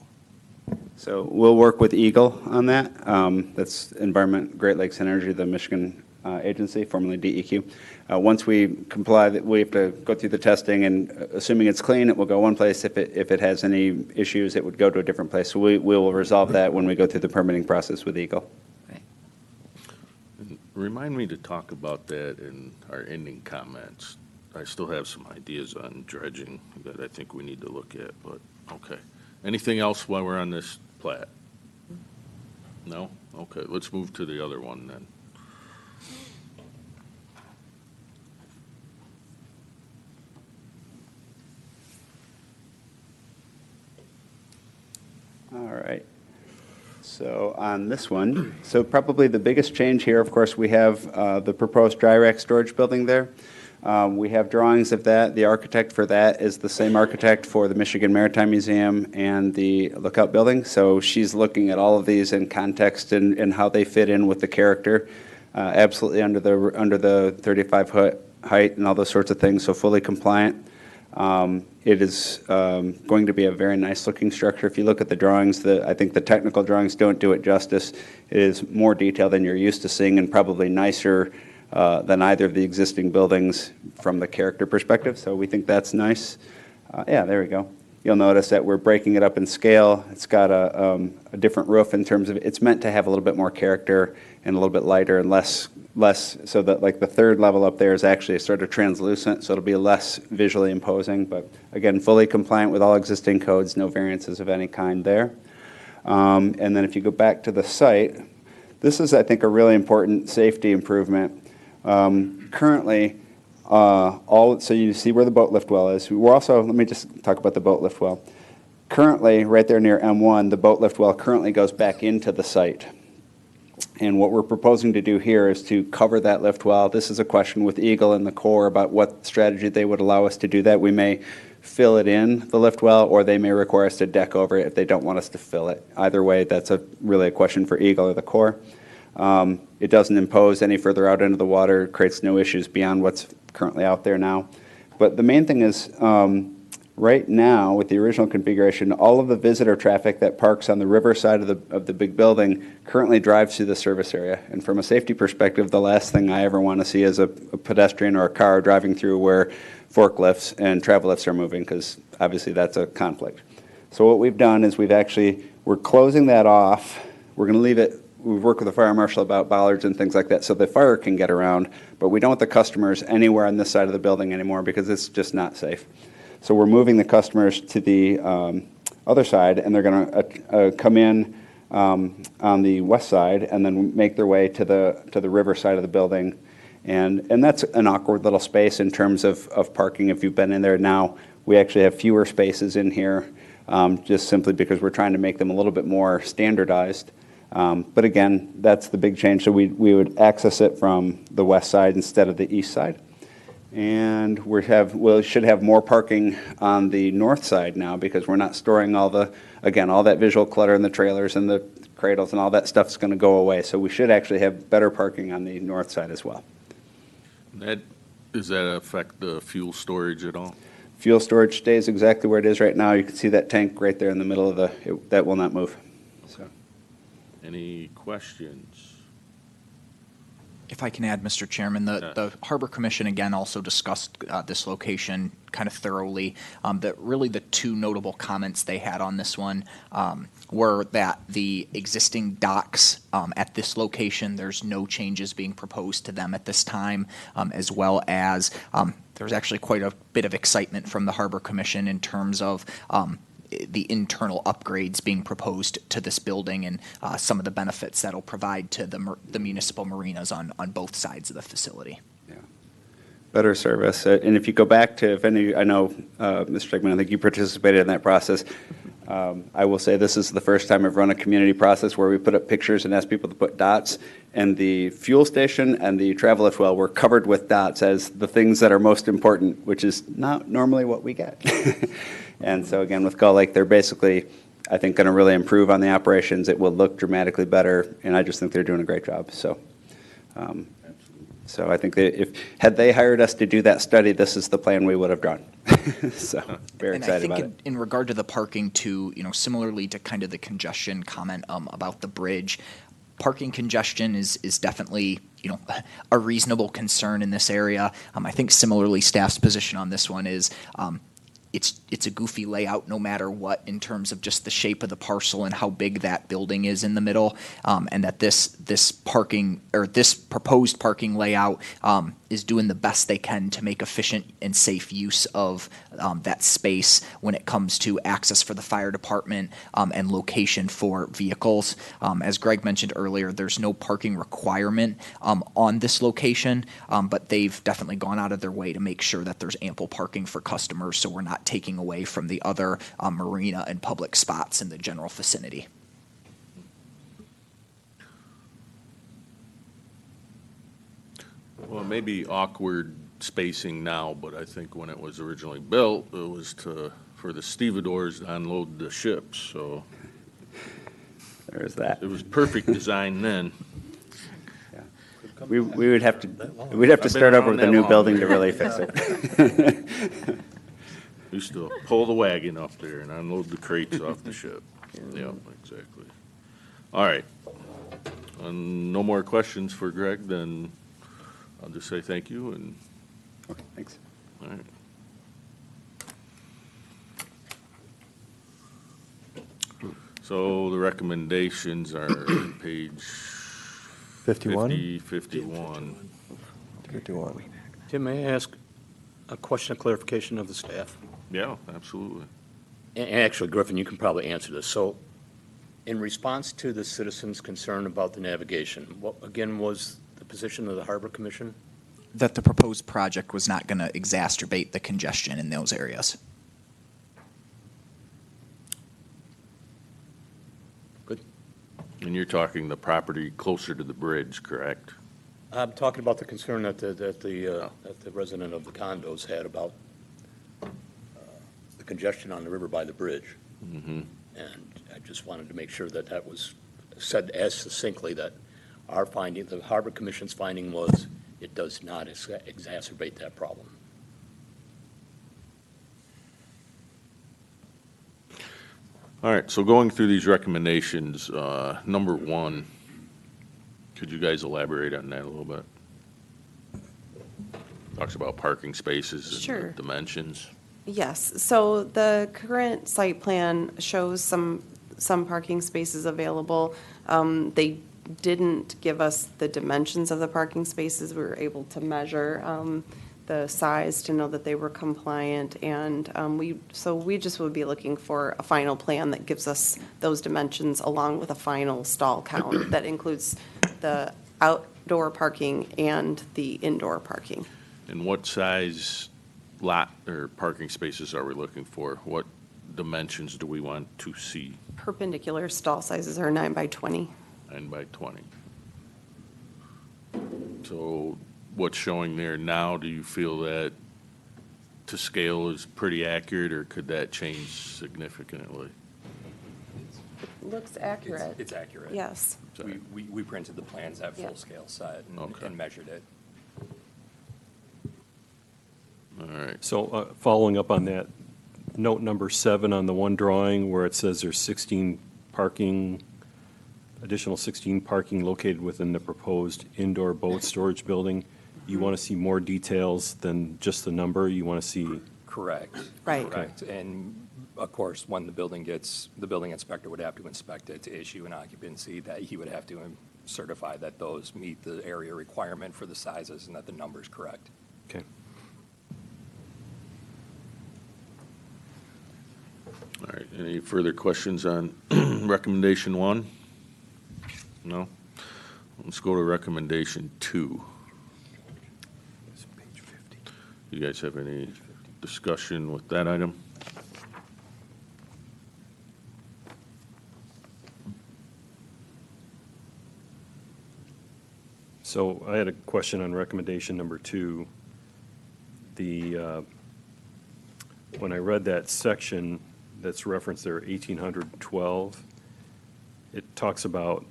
Speaker 4: So we'll work with Eagle on that. That's Environment Great Lakes Energy, the Michigan agency, formerly DEQ. Once we comply, we have to go through the testing, and assuming it's clean, it will go one place. If it has any issues, it would go to a different place. So we will resolve that when we go through the permitting process with Eagle.
Speaker 1: Remind me to talk about that in our ending comments. I still have some ideas on dredging that I think we need to look at, but, okay. Anything else while we're on this plat? No? Okay, let's move to the other one then.
Speaker 4: All right. So on this one, so probably the biggest change here, of course, we have the proposed dry rack storage building there. We have drawings of that. The architect for that is the same architect for the Michigan Maritime Museum and the Lookout Building. So she's looking at all of these in context and how they fit in with the character. Absolutely under the 35-foot height and all those sorts of things, so fully compliant. It is going to be a very nice-looking structure. If you look at the drawings, I think the technical drawings don't do it justice. It is more detailed than you're used to seeing and probably nicer than either of the existing buildings from the character perspective, so we think that's nice. Yeah, there we go. You'll notice that we're breaking it up in scale. It's got a different roof in terms of, it's meant to have a little bit more character and a little bit lighter and less, so that like the third level up there is actually sort of translucent, so it'll be less visually imposing, but again, fully compliant with all existing codes, no variances of any kind there. And then if you go back to the site, this is, I think, a really important safety improvement. Currently, so you see where the boat lift well is. We're also, let me just talk about the boat lift well. Currently, right there near M1, the boat lift well currently goes back into the site. And what we're proposing to do here is to cover that lift well. This is a question with Eagle and the Corps about what strategy they would allow us to do that. We may fill it in, the lift well, or they may require us to deck over it if they don't want us to fill it. Either way, that's really a question for Eagle or the Corps. It doesn't impose any further out into the water, creates no issues beyond what's currently out there now. But the main thing is, right now, with the original configuration, all of the visitor traffic that parks on the river side of the big building currently drives through the service area. And from a safety perspective, the last thing I ever want to see is a pedestrian or a car driving through where forklifts and travel lifts are moving, because obviously that's a conflict. So what we've done is we're closing that off. We're going to leave it. We've worked with the fire marshal about bollards and things like that so the fire can get around, but we don't want the customers anywhere on this side of the building anymore because it's just not safe. So we're moving the customers to the other side, and they're going to come in on the west side and then make their way to the river side of the building. And that's an awkward little space in terms of parking. If you've been in there now, we actually have fewer spaces in here just simply because we're trying to make them a little bit more standardized. But again, that's the big change. So we would access it from the west side instead of the east side. And we should have more parking on the north side now because we're not storing all that visual clutter in the trailers and the cradles and all that stuff's going to go away. So we should actually have better parking on the north side as well.
Speaker 1: Does that affect the fuel storage at all?
Speaker 4: Fuel storage stays exactly where it is right now. You can see that tank right there in the middle of that will not move. So.
Speaker 1: Any questions?
Speaker 3: If I can add, Mr. Chairman, the Harbor Commission again also discussed this location kind of thoroughly. That really the two notable comments they had on this one were that the existing docks at this location, there's no changes being proposed to them at this time, as well as there's actually quite a bit of excitement from the Harbor Commission in terms of the internal upgrades being proposed to this building and some of the benefits that'll provide to the municipal marinas on both sides of the facility.
Speaker 4: Yeah, better service. And if you go back to, I know, Mr. Stegman, I think you participated in that process. I will say this is the first time I've run a community process where we put up pictures and ask people to put dots. And the fuel station and the travel lift well were covered with dots as the things that are most important, which is not normally what we get. And so again, with Gull Lake, they're basically, I think, going to really improve on the operations. It will look dramatically better, and I just think they're doing a great job. So, I think had they hired us to do that study, this is the plan we would have drawn. So, very excited about it.
Speaker 3: And I think in regard to the parking too, similarly to kind of the congestion comment about the bridge, parking congestion is definitely, a reasonable concern in this area. I think similarly, staff's position on this one is, it's a goofy layout no matter what in terms of just the shape of the parcel and how big that building is in the middle, and that this parking or this proposed parking layout is doing the best they can to make efficient and safe use of that space when it comes to access for the fire department and location for vehicles. As Greg mentioned earlier, there's no parking requirement on this location, but they've definitely gone out of their way to make sure that there's ample parking for customers, so we're not taking away from the other marina and public spots in the general vicinity.
Speaker 1: Well, it may be awkward spacing now, but I think when it was originally built, it was for the stevedores to unload the ships, so.
Speaker 4: There's that.
Speaker 1: It was perfect design then.
Speaker 4: We would have to, we'd have to
Speaker 1: I've been
Speaker 4: start over
Speaker 1: around
Speaker 4: with a
Speaker 1: that
Speaker 4: new
Speaker 1: long.
Speaker 4: building to really fix it.
Speaker 1: Used to pull the wagon up there and unload the crates off the ship. Yeah, exactly. All right. No more questions for Greg, then I'll just say thank you and.
Speaker 4: Okay, thanks.
Speaker 1: All right. So the recommendations are page
Speaker 10: 51?
Speaker 1: 51.
Speaker 10: 51.
Speaker 14: Tim, may I ask a question of clarification of the staff?
Speaker 1: Yeah, absolutely.
Speaker 14: And actually, Griffin, you can probably answer this. So in response to the citizens' concern about the navigation, what, again, was the position of the Harbor Commission?
Speaker 3: That the proposed project was not going to exacerbate the congestion in those areas.
Speaker 14: Good.
Speaker 1: And you're talking the property closer to the bridge, correct?
Speaker 14: I'm talking about the concern that the resident of the condos had about the congestion on the river by the bridge.
Speaker 1: Mm-hmm.
Speaker 14: And I just wanted to make sure that that was said as succinctly that our finding, the Harbor Commission's finding was it does not exacerbate that problem.
Speaker 1: All right, so going through these recommendations, number one, could you guys elaborate on that a little bit? Talks about parking spaces and
Speaker 7: Sure.
Speaker 1: the dimensions.
Speaker 7: Yes, so the current site plan shows some parking spaces available. They didn't give us the dimensions of the parking spaces. We were able to measure the size to know that they were compliant, and we just would be looking for a final plan that gives us those dimensions along with a final stall count that includes the outdoor parking and the indoor parking.
Speaker 1: And what size lot or parking spaces are we looking for? What dimensions do we want to see?
Speaker 7: Perpendicular stall sizes are 9 by 20.
Speaker 1: 9 by 20. So what's showing there now, do you feel that to scale is pretty accurate, or could that change significantly?
Speaker 7: Looks accurate.
Speaker 5: It's accurate.
Speaker 7: Yes.
Speaker 5: We printed the plans at
Speaker 7: Yeah.
Speaker 5: full scale set
Speaker 1: Okay.
Speaker 5: and measured it.
Speaker 1: All right.
Speaker 12: So following up on that, note number 7 on the one drawing where it says there's 16 parking, additional 16 parking located within the proposed indoor boat storage building. You want to see more details than just the number? You want to see?
Speaker 5: Correct.
Speaker 7: Right.
Speaker 5: Correct. And of course, when the building inspector would have to inspect it to issue an occupancy, that he would have to certify that those meet the area requirement for the sizes and that the number's correct.
Speaker 12: Okay.
Speaker 1: All right, any further questions on recommendation 1? No? Let's go to recommendation 2. You guys have any discussion with that item?
Speaker 12: So I had a question on recommendation number 2. When I read that section that's referenced there, 1812, it talks about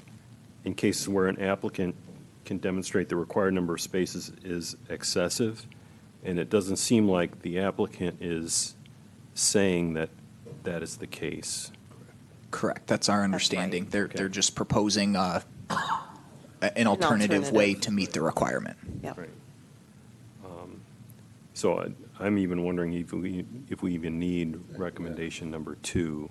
Speaker 12: in cases where an applicant can demonstrate the required number of spaces is excessive, and it doesn't seem like the applicant is saying that that is the case.
Speaker 3: Correct. That's our understanding.
Speaker 7: right.
Speaker 3: They're just proposing an alternative way
Speaker 7: alternative.
Speaker 3: to meet the requirement.
Speaker 7: Yep.
Speaker 12: Right. So I'm even wondering if we even need recommendation number 2.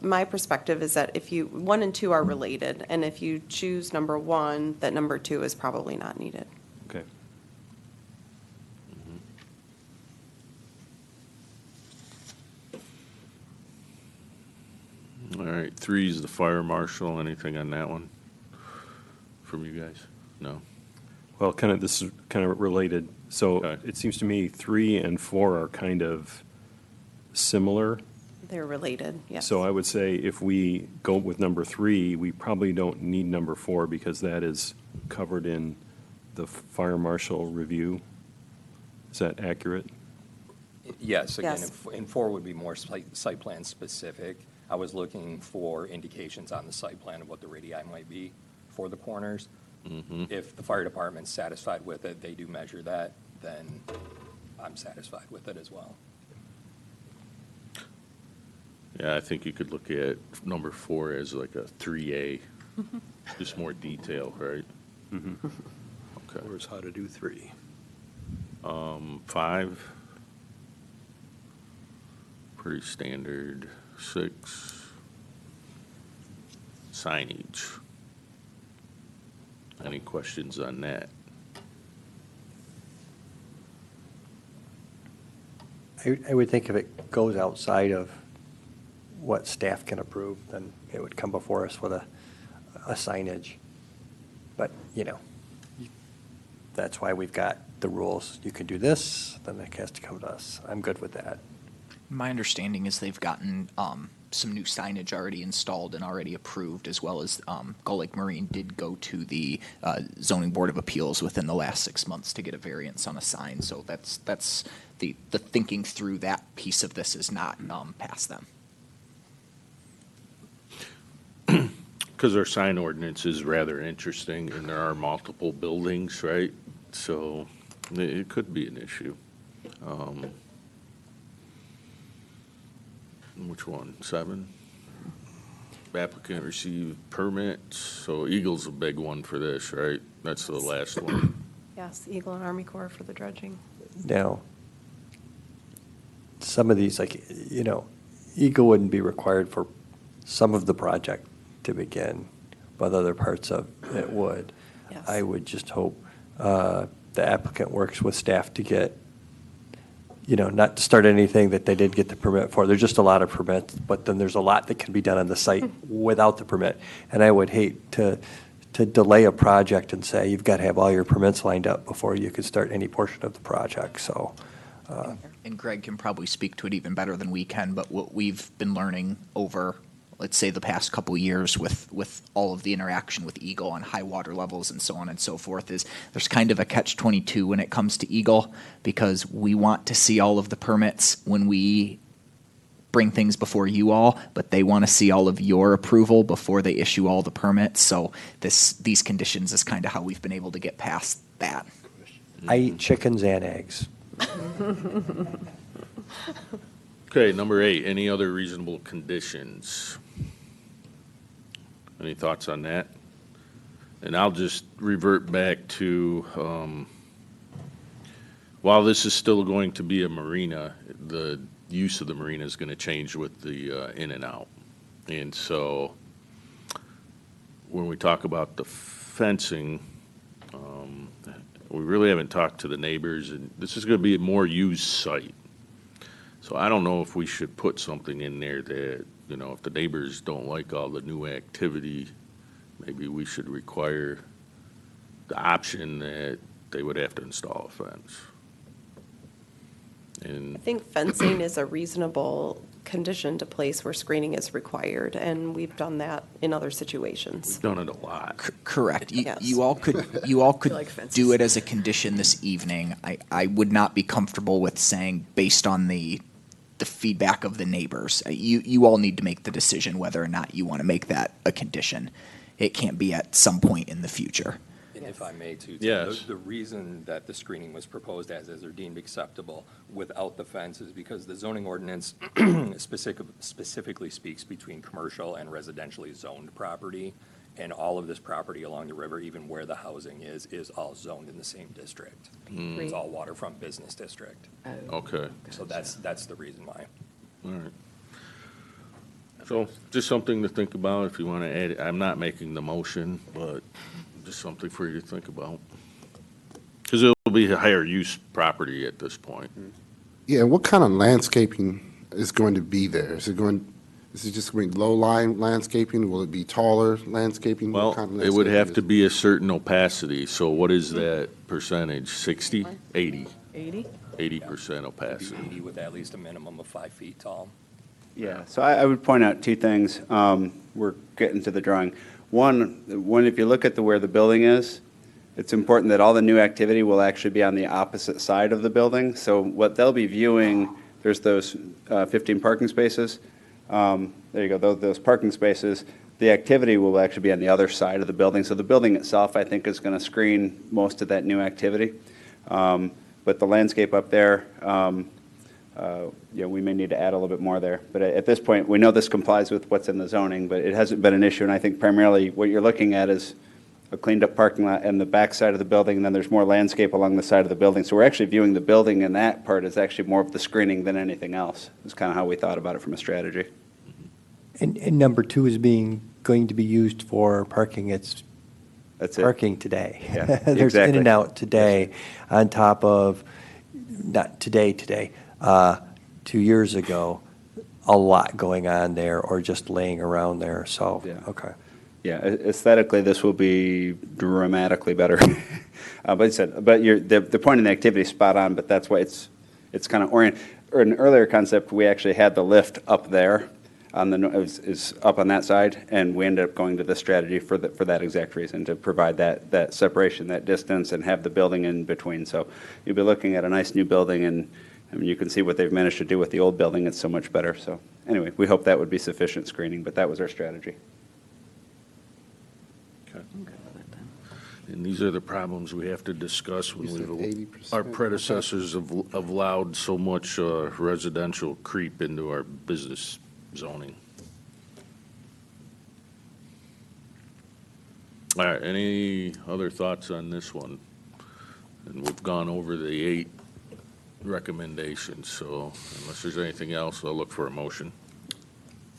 Speaker 7: My perspective is that if 1 and 2 are related, and if you choose number 1, that number 2 is probably not needed.
Speaker 12: Okay.
Speaker 1: All right, 3 is the fire marshal. Anything on that one from you guys? No?
Speaker 12: Well, this is kind of related. So
Speaker 1: Okay.
Speaker 12: it seems to me 3 and 4 are kind of similar.
Speaker 7: They're related, yes.
Speaker 12: So I would say if we go with number 3, we probably don't need number 4 because that is covered in the fire marshal review. Is that accurate?
Speaker 5: Yes, again,
Speaker 7: Yes.
Speaker 5: and 4 would be more site plan specific. I was looking for indications on the site plan of what the radii might be for the corners. If the fire department's satisfied with it, they do measure that, then I'm satisfied with it as well.
Speaker 1: Yeah, I think you could look at number 4 as like a 3A, just more detail, right? Okay.
Speaker 14: Here's how to do 3.
Speaker 1: 5, pretty standard. 6, signage. Any questions on that?
Speaker 10: I would think if it goes outside of what staff can approve, then it would come before us with a signage. But, that's why we've got the rules. You can do this, then it has to come to us. I'm good with that.
Speaker 3: My understanding is they've gotten some new signage already installed and already approved, as well as Gull Lake Marine did go to the zoning board of appeals within the last 6 months to get a variance on a sign. So that's the thinking through that piece of this is not past them.
Speaker 1: Because our sign ordinance is rather interesting, and there are multiple buildings, right? So it could be an issue. Which one? 7? Applicant received permits, so Eagle's a big one for this, right? That's the last one.
Speaker 7: Yes, Eagle and Army Corps for the dredging.
Speaker 10: Now, some of these, Eagle wouldn't be required for some of the project to begin, but other parts of it would.
Speaker 7: Yes.
Speaker 10: I would just hope the applicant works with staff to get, not to start anything that they didn't get the permit for. There's just a lot of permits, but then there's a lot that can be done on the site without the permit. And I would hate to delay a project and say, you've got to have all your permits lined up before you can start any portion of the project, so.
Speaker 3: And Greg can probably speak to it even better than we can, but what we've been learning over, let's say, the past couple years with all of the interaction with Eagle on high water levels and so on and so forth is there's kind of a catch-22 when it comes to Eagle, because we want to see all of the permits when we bring things before you all, but they want to see all of your approval before they issue all the permits. So these conditions is kind of how we've been able to get past that.
Speaker 10: I eat chickens and eggs.
Speaker 1: Okay, number 8, any other reasonable conditions? Any thoughts on that? And I'll just revert back to, while this is still going to be a marina, the use of the marina is going to change with the in and out. And so when we talk about the fencing, we really haven't talked to the neighbors, and this is going to be a more used site. So I don't know if we should put something in there that, if the neighbors don't like all the new activity, maybe we should require the option that they would have to install a fence.
Speaker 7: I
Speaker 1: And
Speaker 7: think fencing is a reasonable condition to place where screening is required, and we've done that in other situations.
Speaker 1: we've done it a lot.
Speaker 3: Correct.
Speaker 7: Yes.
Speaker 3: You all could
Speaker 13: like fences.
Speaker 3: do it as a condition this evening. I would not be comfortable with saying, based on the feedback of the neighbors, you all need to make the decision whether or not you want to make that a condition. It can't be at some point in the future.
Speaker 5: And if I may too, Tim,
Speaker 1: Yes.
Speaker 5: the reason that the screening was proposed as are deemed acceptable without the fence is because the zoning ordinance specifically speaks between commercial and residentially zoned property. And all of this property along the river, even where the housing is all zoned in the same district. It's all waterfront business district.
Speaker 1: Okay,
Speaker 5: So that's the reason why.
Speaker 1: all right. So just something to think about if you want to add it. I'm not making the motion, but just something for you to think about. Because it'll be a higher use property at this point.
Speaker 16: Yeah, and what kind of landscaping is going to be there? Is it just going to be low-lying landscaping? Will it be taller landscaping? What
Speaker 1: Well,
Speaker 16: kind of
Speaker 1: it would have
Speaker 16: landscaping
Speaker 1: to be a certain opacity, so what is that percentage? 60, 80?
Speaker 13: 80?
Speaker 1: 80% opacity.
Speaker 5: 80 with at least a minimum of 5 feet tall.
Speaker 4: Yeah, so I would point out two things. We're getting to the drawing. One, if you look at where the building is, it's important that all the new activity will actually be on the opposite side of the building. So what they'll be viewing, there's those 15 parking spaces. There you go, those parking spaces. The activity will actually be on the other side of the building. So the building itself, I think, is going to screen most of that new activity. But the landscape up there, we may need to add a little bit more there. But at this point, we know this complies with what's in the zoning, but it hasn't been an issue. And I think primarily what you're looking at is a cleaned-up parking lot and the back side of the building, and then there's more landscape along the side of the building. So we're actually viewing the building, and that part is actually more of the screening than anything else. It's kind of how we thought about it from a strategy.
Speaker 10: And number two is going to be used for parking. It's
Speaker 4: That's it.
Speaker 10: parking today.
Speaker 4: Yeah,
Speaker 10: There's in
Speaker 4: exactly.
Speaker 10: and out today on top of, not today, 2 years ago, a lot going on there or just laying around there, so,
Speaker 4: Yeah.
Speaker 10: okay.
Speaker 4: Yeah, aesthetically, this will be dramatically better. The point in the activity is spot on, but that's why it's kind of oriented. Or an earlier concept, we actually had the lift up there is up on that side, and we ended up going to the strategy for that exact reason, to provide that separation, that distance, and have the building in between. So you'll be looking at a nice new building, and I mean, you can see what they've managed to do with the old building. It's so much better. So anyway, we hope that would be sufficient screening, but that was our strategy.
Speaker 1: And these are the problems we have to discuss when
Speaker 16: You said
Speaker 1: we,
Speaker 16: 80%?
Speaker 1: our predecessors have allowed so much residential creep into our business zoning. All right, any other thoughts on this one? And we've gone over the 8 recommendations, so unless there's anything else, I'll look for a motion.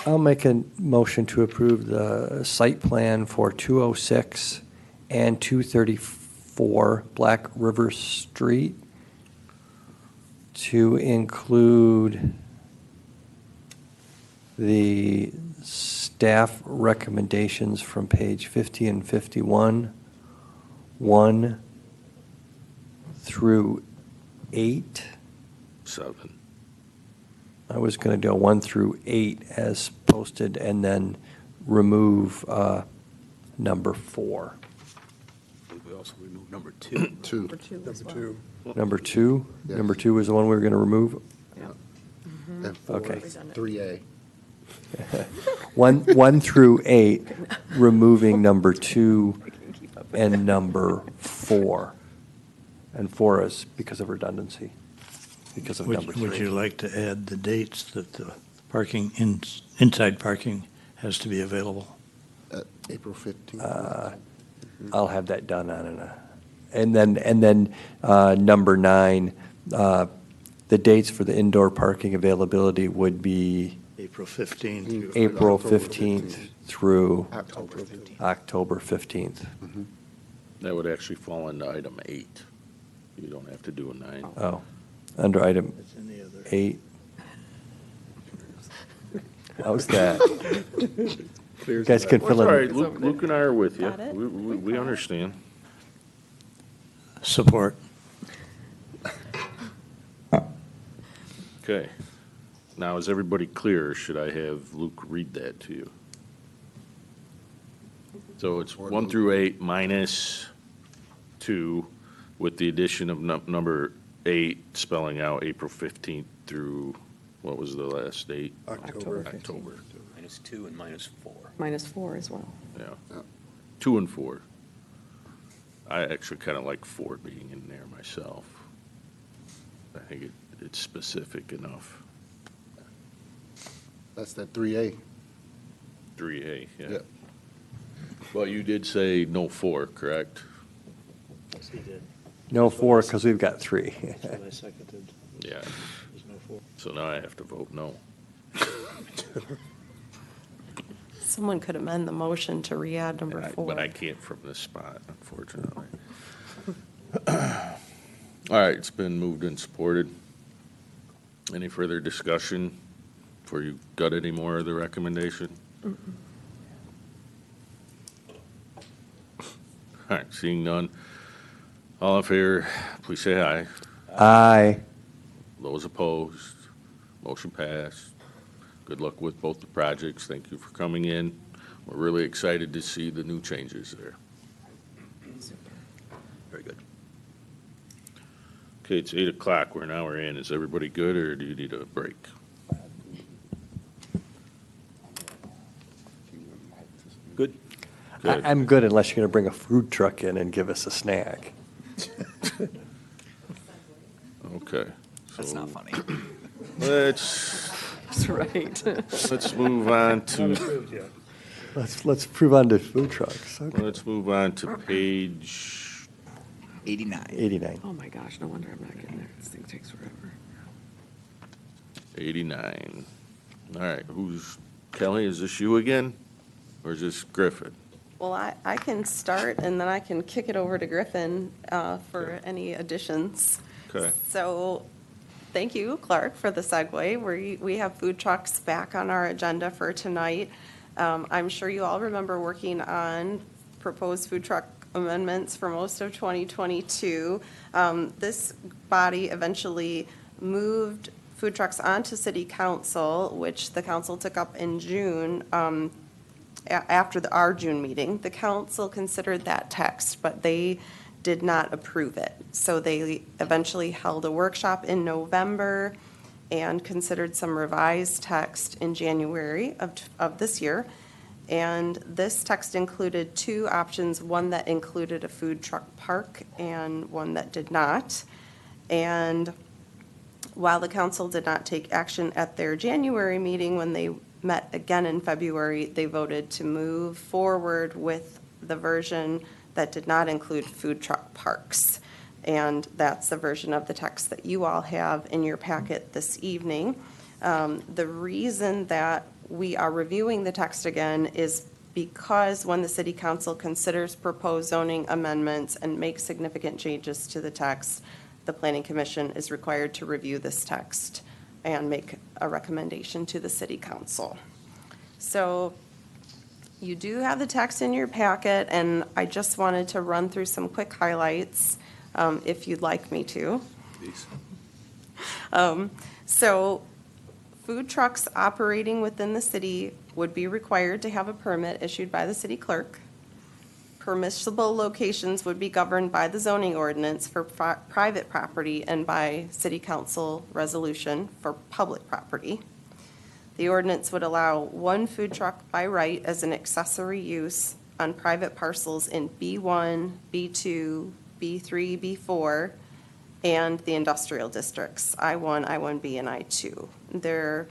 Speaker 10: I'll make a motion to approve the site plan for 206 and 234 Black River Street to include the staff recommendations from page 50 and 51, 1 through 8.
Speaker 1: 7.
Speaker 10: I was going to do 1 through 8 as posted, and then remove number 4.
Speaker 14: We also removed number 2.
Speaker 16: Two.
Speaker 13: Number 2 as well.
Speaker 10: Number 2?
Speaker 16: Yes.
Speaker 10: Number 2 was the one we were going to remove?
Speaker 16: And 4,
Speaker 10: Okay.
Speaker 16: 3A.
Speaker 10: 1 through 8, removing number 2 and number 4. And 4 is because of redundancy, because of number 3.
Speaker 6: Would you like to add the dates that the parking, inside parking has to be available?
Speaker 16: April 15th.
Speaker 10: I'll have that done and then number 9, the dates for the indoor parking availability would be
Speaker 6: April 15th.
Speaker 16: Mm.
Speaker 10: April
Speaker 16: October
Speaker 10: 15th through
Speaker 16: October 15th.
Speaker 10: October 15th.
Speaker 1: That would actually fall into item 8. You don't have to do a 9.
Speaker 10: Oh, under item
Speaker 6: It's in the other.
Speaker 10: 8. How's that? You guys can
Speaker 1: That's
Speaker 10: fill
Speaker 1: all
Speaker 10: in.
Speaker 1: right, Luke and I are with you.
Speaker 7: Got it.
Speaker 1: We understand.
Speaker 6: Support.
Speaker 1: Okay. Now, is everybody clear? Should I have Luke read that to you? So it's 1 through 8 minus 2, with the addition of number 8 spelling out April 15th through, what was the last date?
Speaker 16: October.
Speaker 1: October,
Speaker 14: -2 and -4.
Speaker 13: Minus 4 as well.
Speaker 1: yeah. 2 and 4. I actually kind of like 4 being in there myself. I think it's specific enough.
Speaker 16: That's that 3A.
Speaker 1: 3A, yeah.
Speaker 16: Yep.
Speaker 1: Well, you did say no 4, correct?
Speaker 6: Yes, he did.
Speaker 10: No 4, because we've got 3.
Speaker 6: That's what I seconded.
Speaker 1: Yeah.
Speaker 6: There's no 4.
Speaker 1: So now I have to vote no.
Speaker 7: Someone could amend the motion to re-add number 4.
Speaker 1: But I can't from this spot, unfortunately. All right, it's been moved and supported. Any further discussion before you gut any more of the recommendation? All right, seeing none. All in favor, please say aye.
Speaker 10: Aye.
Speaker 1: Those opposed, motion passed. Good luck with both the projects. Thank you for coming in. We're really excited to see the new changes there. Very good. Okay, it's 8 o'clock. We're an hour in. Is everybody good, or do you need a break?
Speaker 12: Good?
Speaker 1: Good.
Speaker 10: I'm good unless you're going to bring a food truck in and give us a snack.
Speaker 1: Okay.
Speaker 3: That's
Speaker 1: so
Speaker 3: not funny.
Speaker 1: Let's
Speaker 13: Right.
Speaker 1: let's move on
Speaker 6: Not
Speaker 1: to
Speaker 6: approved yet.
Speaker 10: Let's prove on to food trucks. Okay.
Speaker 1: let's move on to page
Speaker 3: 89.
Speaker 10: 89.
Speaker 13: Oh my gosh, no wonder I'm not getting there. This thing takes forever.
Speaker 1: 89. All right, who's Kelly? Is this you again, or is this Griffin?
Speaker 7: Well, I can start, and then I can kick it over to Griffin for any additions.
Speaker 1: Okay.
Speaker 7: So, thank you, Clark, for the segue. We have food trucks back on our agenda for tonight. I'm sure you all remember working on proposed food truck amendments for most of 2022. This body eventually moved food trucks onto city council, which the council took up in June, after our June meeting. The council considered that text, but they did not approve it. So they eventually held a workshop in November and considered some revised text in January of this year. And this text included 2 options, one that included a food truck park and one that did not. And while the council did not take action at their January meeting, when they met again in February, they voted to move forward with the version that did not include food truck parks. And that's the version of the text that you all have in your packet this evening. The reason that we are reviewing the text again is because when the city council considers proposed zoning amendments and makes significant changes to the text, the planning commission is required to review this text and make a recommendation to the city council. So you do have the text in your packet, and I just wanted to run through some quick highlights, if you'd like me to.
Speaker 1: Please.
Speaker 7: So food trucks operating within the city would be required to have a permit issued by the city clerk. Permissible locations would be governed by the zoning ordinance for private property and by city council resolution for public property. The ordinance would allow 1 food truck by right as an accessory use on private parcels in B1, B2, B3, B4, and the industrial districts, I1, I1B, and I2. There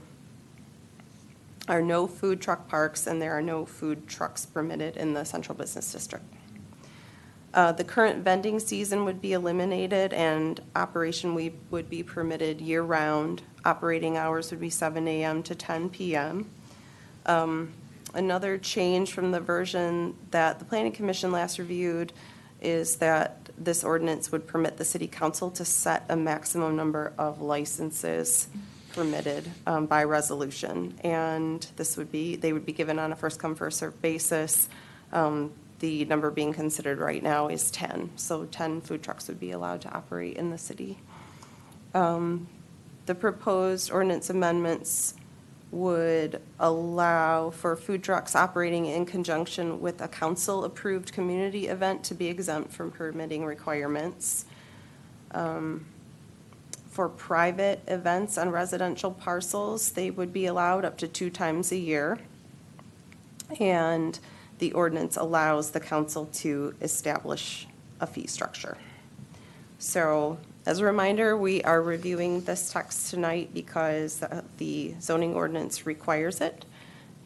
Speaker 7: are no food truck parks, and there are no food trucks permitted in the central business district. The current vending season would be eliminated, and operation would be permitted year-round. Operating hours would be 7 a.m. to 10 p.m. Another change from the version that the Planning Commission last reviewed is that this ordinance would permit the city council to set a maximum number of licenses permitted by resolution. And they would be given on a first-come, first-served basis. The number being considered right now is 10. So 10 food trucks would be allowed to operate in the city. The proposed ordinance amendments would allow for food trucks operating in conjunction with a council-approved community event to be exempt from permitting requirements. For private events on residential parcels, they would be allowed up to 2 times a year. And the ordinance allows the council to establish a fee structure. So, as a reminder, we are reviewing this text tonight because the zoning ordinance requires it.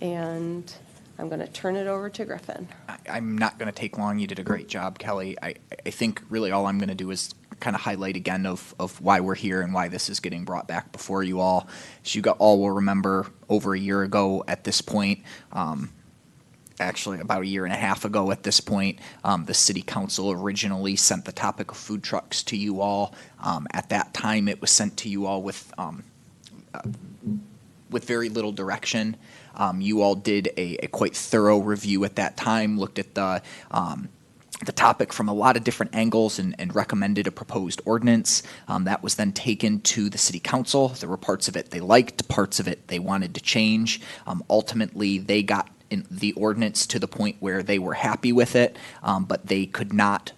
Speaker 7: And I'm going to turn it over to Griffin.
Speaker 3: I'm not going to take long. You did a great job, Kelly. I think really all I'm going to do is kind of highlight again of why we're here and why this is getting brought back before you all. As you all will remember, over a year ago at this point, actually about a year and a half ago at this point, the city council originally sent the topic of food trucks to you all. At that time, it was sent to you all with very little direction. You all did a quite thorough review at that time, looked at the topic from a lot of different angles and recommended a proposed ordinance. That was then taken to the city council. There were parts of it they liked, parts of it they wanted to change. Ultimately, they got in the ordinance to the point where they were happy with it, but they could not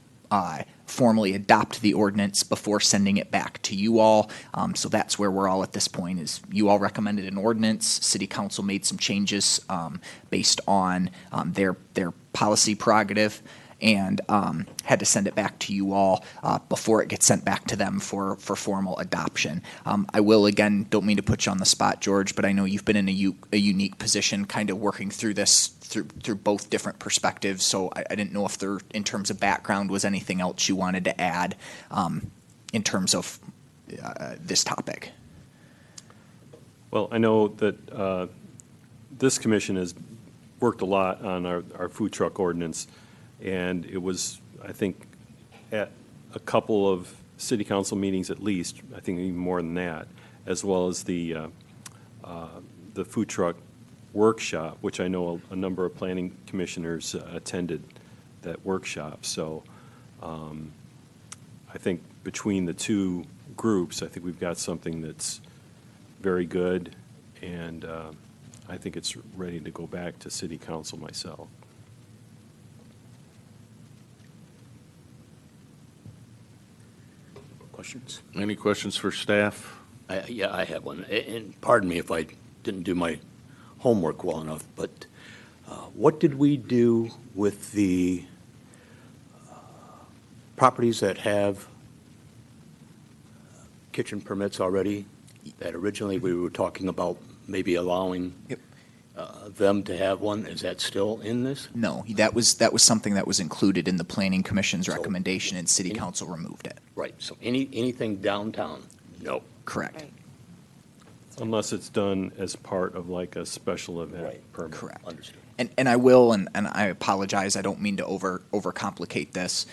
Speaker 3: formally adopt the ordinance before sending it back to you all. So that's where we're all at this point, is you all recommended an ordinance. City council made some changes based on their policy prerogative, and had to send it back to you all before it gets sent back to them for formal adoption. I will, again, don't mean to put you on the spot, George, but I know you've been in a unique position kind of working through this through both different perspectives, so I didn't know if there, in terms of background, was anything else you wanted to add in terms of this topic.
Speaker 12: Well, I know that this commission has worked a lot on our food truck ordinance, and it was, I think, at a couple of city council meetings at least, I think even more than that, as well as the food truck workshop, which I know a number of planning commissioners attended that workshop. So I think between the two groups, I think we've got something that's very good, and I think it's ready to go back to city council myself.
Speaker 14: Questions?
Speaker 1: Any questions for staff?
Speaker 14: Yeah, I have one. And pardon me if I didn't do my homework well enough, but what did we do with the properties that have kitchen permits already, that originally we were talking about maybe allowing them to have one? Is that still in this?
Speaker 3: No, that was something that was included in the planning commission's recommendation, and city council removed it.
Speaker 14: Right, so anything downtown? No.
Speaker 3: Correct.
Speaker 12: Unless it's done as part of like a special event permit.
Speaker 3: Correct.
Speaker 14: Understood.
Speaker 3: And I will, and I apologize, I don't mean to overcomplicate this.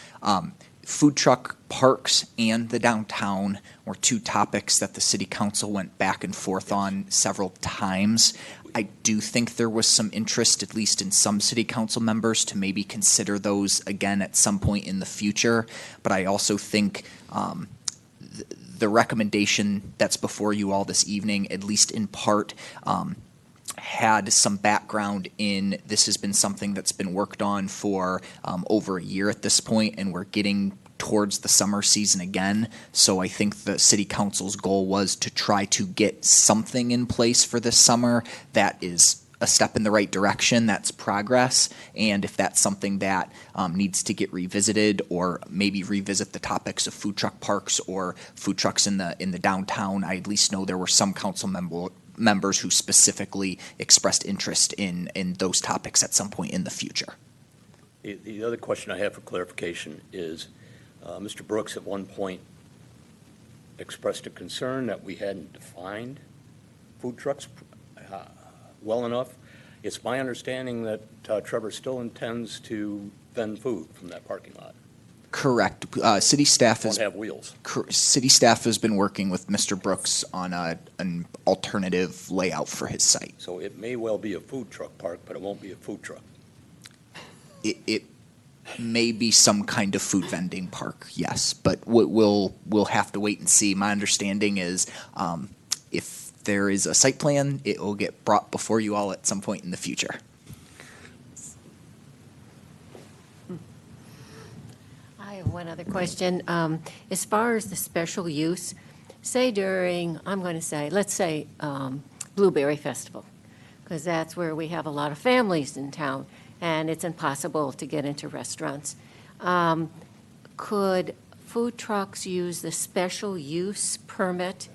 Speaker 3: Food truck parks and the downtown were two topics that the city council went back and forth on several times. I do think there was some interest, at least in some city council members, to maybe consider those again at some point in the future. But I also think the recommendation that's before you all this evening, at least in part, had some background in this has been something that's been worked on for over a year at this point, and we're getting towards the summer season again. So I think the city council's goal was to try to get something in place for this summer that is a step in the right direction, that's progress. And if that's something that needs to get revisited, or maybe revisit the topics of food truck parks or food trucks in the downtown, I at least know there were some council members who specifically expressed interest in those topics at some point in the future.
Speaker 14: The other question I have for clarification is, Mr. Brooks at one point expressed a concern that we hadn't defined food trucks well enough. It's my understanding that Trevor still intends to vend food from that parking lot.
Speaker 3: Correct. City staff
Speaker 14: Won't have wheels.
Speaker 3: City staff has been working with Mr. Brooks on an alternative layout for his site.
Speaker 14: So it may well be a food truck park, but it won't be a food truck.
Speaker 3: It may be some kind of food vending park, yes, but we'll have to wait and see. My understanding is if there is a site plan, it will get brought before you all at some point in the future.
Speaker 11: I have one other question. As far as the special use, say during, I'm going to say, let's say Blueberry Festival, because that's where we have a lot of families in town, and it's impossible to get into restaurants. Could food trucks use the special use permit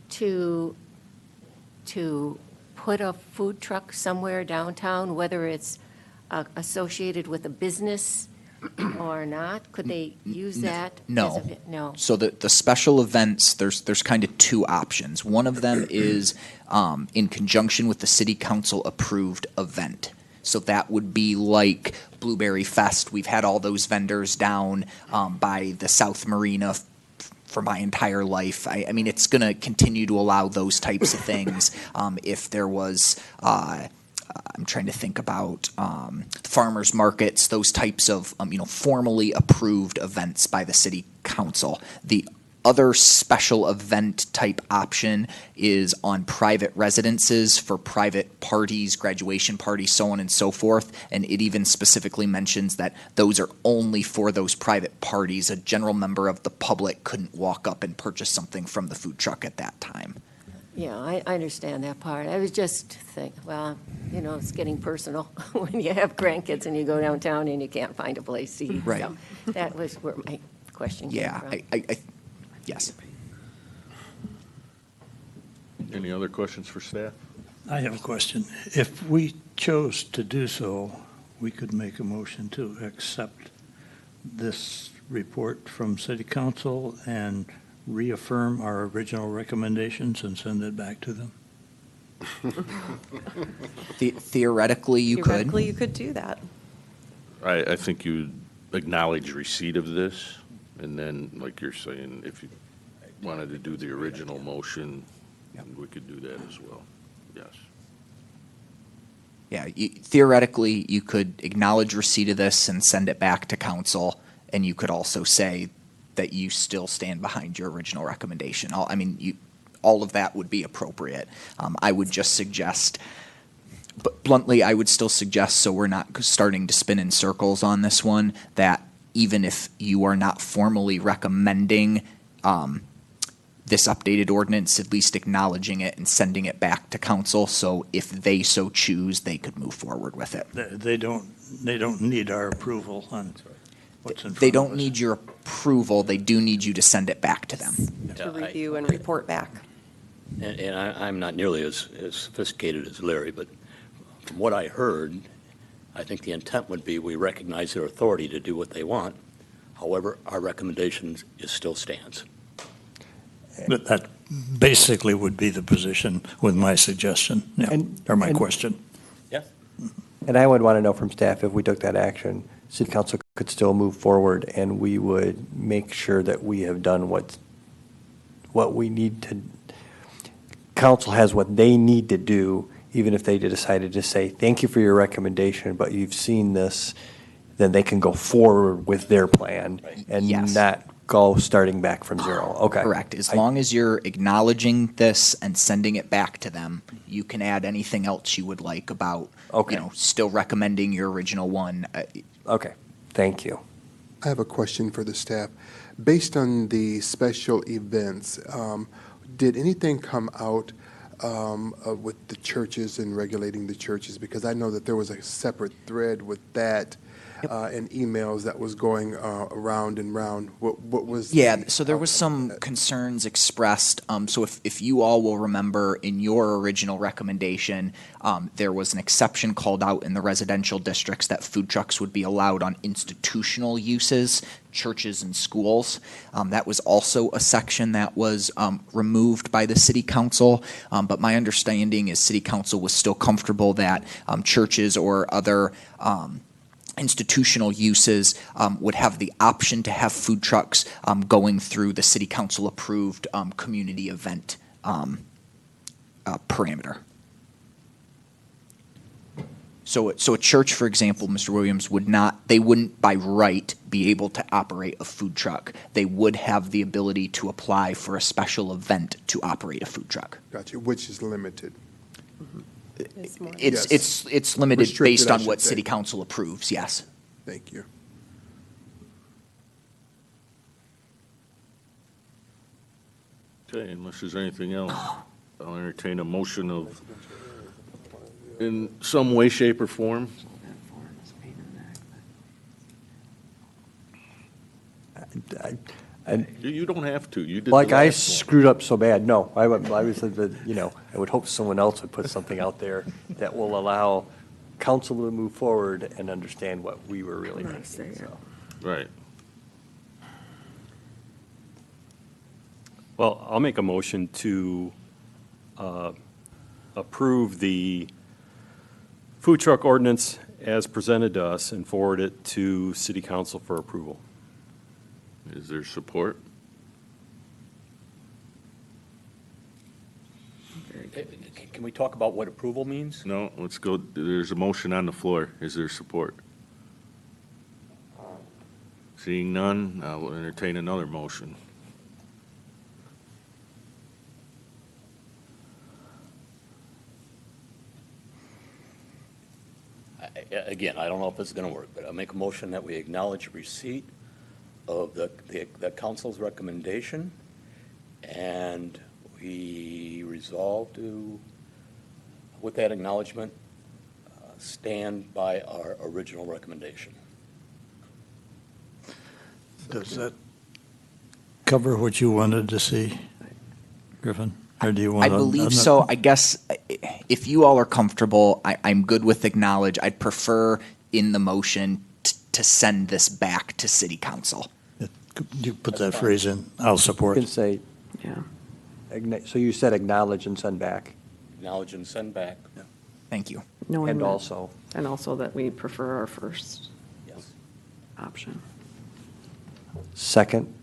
Speaker 11: to put a food truck somewhere downtown, whether it's associated with a business or not? Could they use that?
Speaker 3: No.
Speaker 11: as a- No.
Speaker 3: So the special events, there's kind of two options. One of them is in conjunction with the city council approved event. So that would be like Blueberry Fest. We've had all those vendors down by the South Marina for my entire life. I mean, it's going to continue to allow those types of things. If there was, I'm trying to think about farmers markets, those types of formally approved events by the city council. The other special event type option is on private residences for private parties, graduation parties, so on and so forth. And it even specifically mentions that those are only for those private parties. A general member of the public couldn't walk up and purchase something from the food truck at that time.
Speaker 11: Yeah, I understand that part. I was just thinking, well, it's getting personal when you have grandkids and you go downtown and you can't find a place to eat.
Speaker 3: Right.
Speaker 11: So that was where my question came
Speaker 3: Yeah,
Speaker 11: from.
Speaker 3: yes.
Speaker 1: Any other questions for staff?
Speaker 6: I have a question. If we chose to do so, we could make a motion to accept this report from City Council and reaffirm our original recommendations and send it back to them.
Speaker 3: Theoretically, you could.
Speaker 7: Theoretically, you could do that.
Speaker 1: I think you acknowledge receipt of this, and then, like you're saying, if you wanted to do the original motion, we could do that as well. Yes.
Speaker 3: Yeah, theoretically, you could acknowledge receipt of this and send it back to council, and you could also say that you still stand behind your original recommendation. All of that would be appropriate. I would just suggest, but bluntly, I would still suggest, so we're not starting to spin in circles on this one, that even if you are not formally recommending this updated ordinance, at least acknowledging it and sending it back to council, so if they so choose, they could move forward with it.
Speaker 6: They don't need our approval on what's in front of us.
Speaker 3: They don't need your approval, they do need you to send it back to them.
Speaker 7: To review and report back.
Speaker 14: And I'm not nearly as sophisticated as Larry, but from what I heard, I think the intent would be we recognize their authority to do what they want. However, our recommendation still stands.
Speaker 6: But that basically would be the position with my suggestion, or my question.
Speaker 14: Yes.
Speaker 10: And I would want to know from staff, if we took that action, City Council could still move forward, and we would make sure that we have done what we need to, council has what they need to do, even if they decided to say, thank you for your recommendation, but you've seen this, then they can go forward with their plan and
Speaker 3: Yes.
Speaker 10: not go starting back from zero. Okay.
Speaker 3: Correct. As long as you're acknowledging this and sending it back to them, you can add anything else you would like about, still recommending your original one.
Speaker 10: Okay, thank you.
Speaker 17: I have a question for the staff. Based on the special events, did anything come out with the churches and regulating the churches? Because I know that there was a separate thread with that and emails that was going around and round. What was?
Speaker 3: Yeah, so there was some concerns expressed. So if you all will remember, in your original recommendation, there was an exception called out in the residential districts that food trucks would be allowed on institutional uses, churches and schools. That was also a section that was removed by the city council. But my understanding is city council was still comfortable that churches or other institutional uses would have the option to have food trucks going through the city council approved community event parameter. So a church, for example, Mr. Williams, they wouldn't by right be able to operate a food truck. They would have the ability to apply for a special event to operate a food truck.
Speaker 17: Gotcha, which is limited.
Speaker 3: It's limited
Speaker 17: Restricted,
Speaker 3: based
Speaker 17: I
Speaker 3: on
Speaker 17: should
Speaker 3: what
Speaker 17: say.
Speaker 3: city council approves, yes.
Speaker 17: Thank you.
Speaker 1: Okay, unless there's anything else, I'll entertain a motion in some way, shape, or form.
Speaker 10: And
Speaker 1: You don't have to. You did the
Speaker 10: like I
Speaker 1: last one.
Speaker 10: screwed up so bad, no, I was, I would hope someone else would put something out there that will allow council to move forward and understand what we were really thinking, so.
Speaker 1: Right.
Speaker 12: Well, I'll make a motion to approve the food truck ordinance as presented to us and forward it to city council for approval.
Speaker 1: Is there support?
Speaker 14: Can we talk about what approval means?
Speaker 1: No, let's go, there's a motion on the floor. Is there support? Seeing none, I will entertain another motion.
Speaker 14: Again, I don't know if this is going to work, but I'll make a motion that we acknowledge receipt of the council's recommendation, and we resolve to, with that acknowledgement, stand by our original recommendation.
Speaker 6: Does that cover what you wanted to see, Griffin? Or do you want
Speaker 3: I believe so. I guess if you all are comfortable, I'm good with acknowledge. I'd prefer in the motion to send this back to city council.
Speaker 6: You put that phrase in, I'll support.
Speaker 10: You can say,
Speaker 13: Yeah.
Speaker 10: so you said acknowledge and send back.
Speaker 14: Acknowledge and send back.
Speaker 3: Thank you.
Speaker 13: Knowing
Speaker 10: And
Speaker 13: that-
Speaker 10: also,
Speaker 13: And also that we prefer our first
Speaker 14: Yes.
Speaker 13: option.
Speaker 10: second,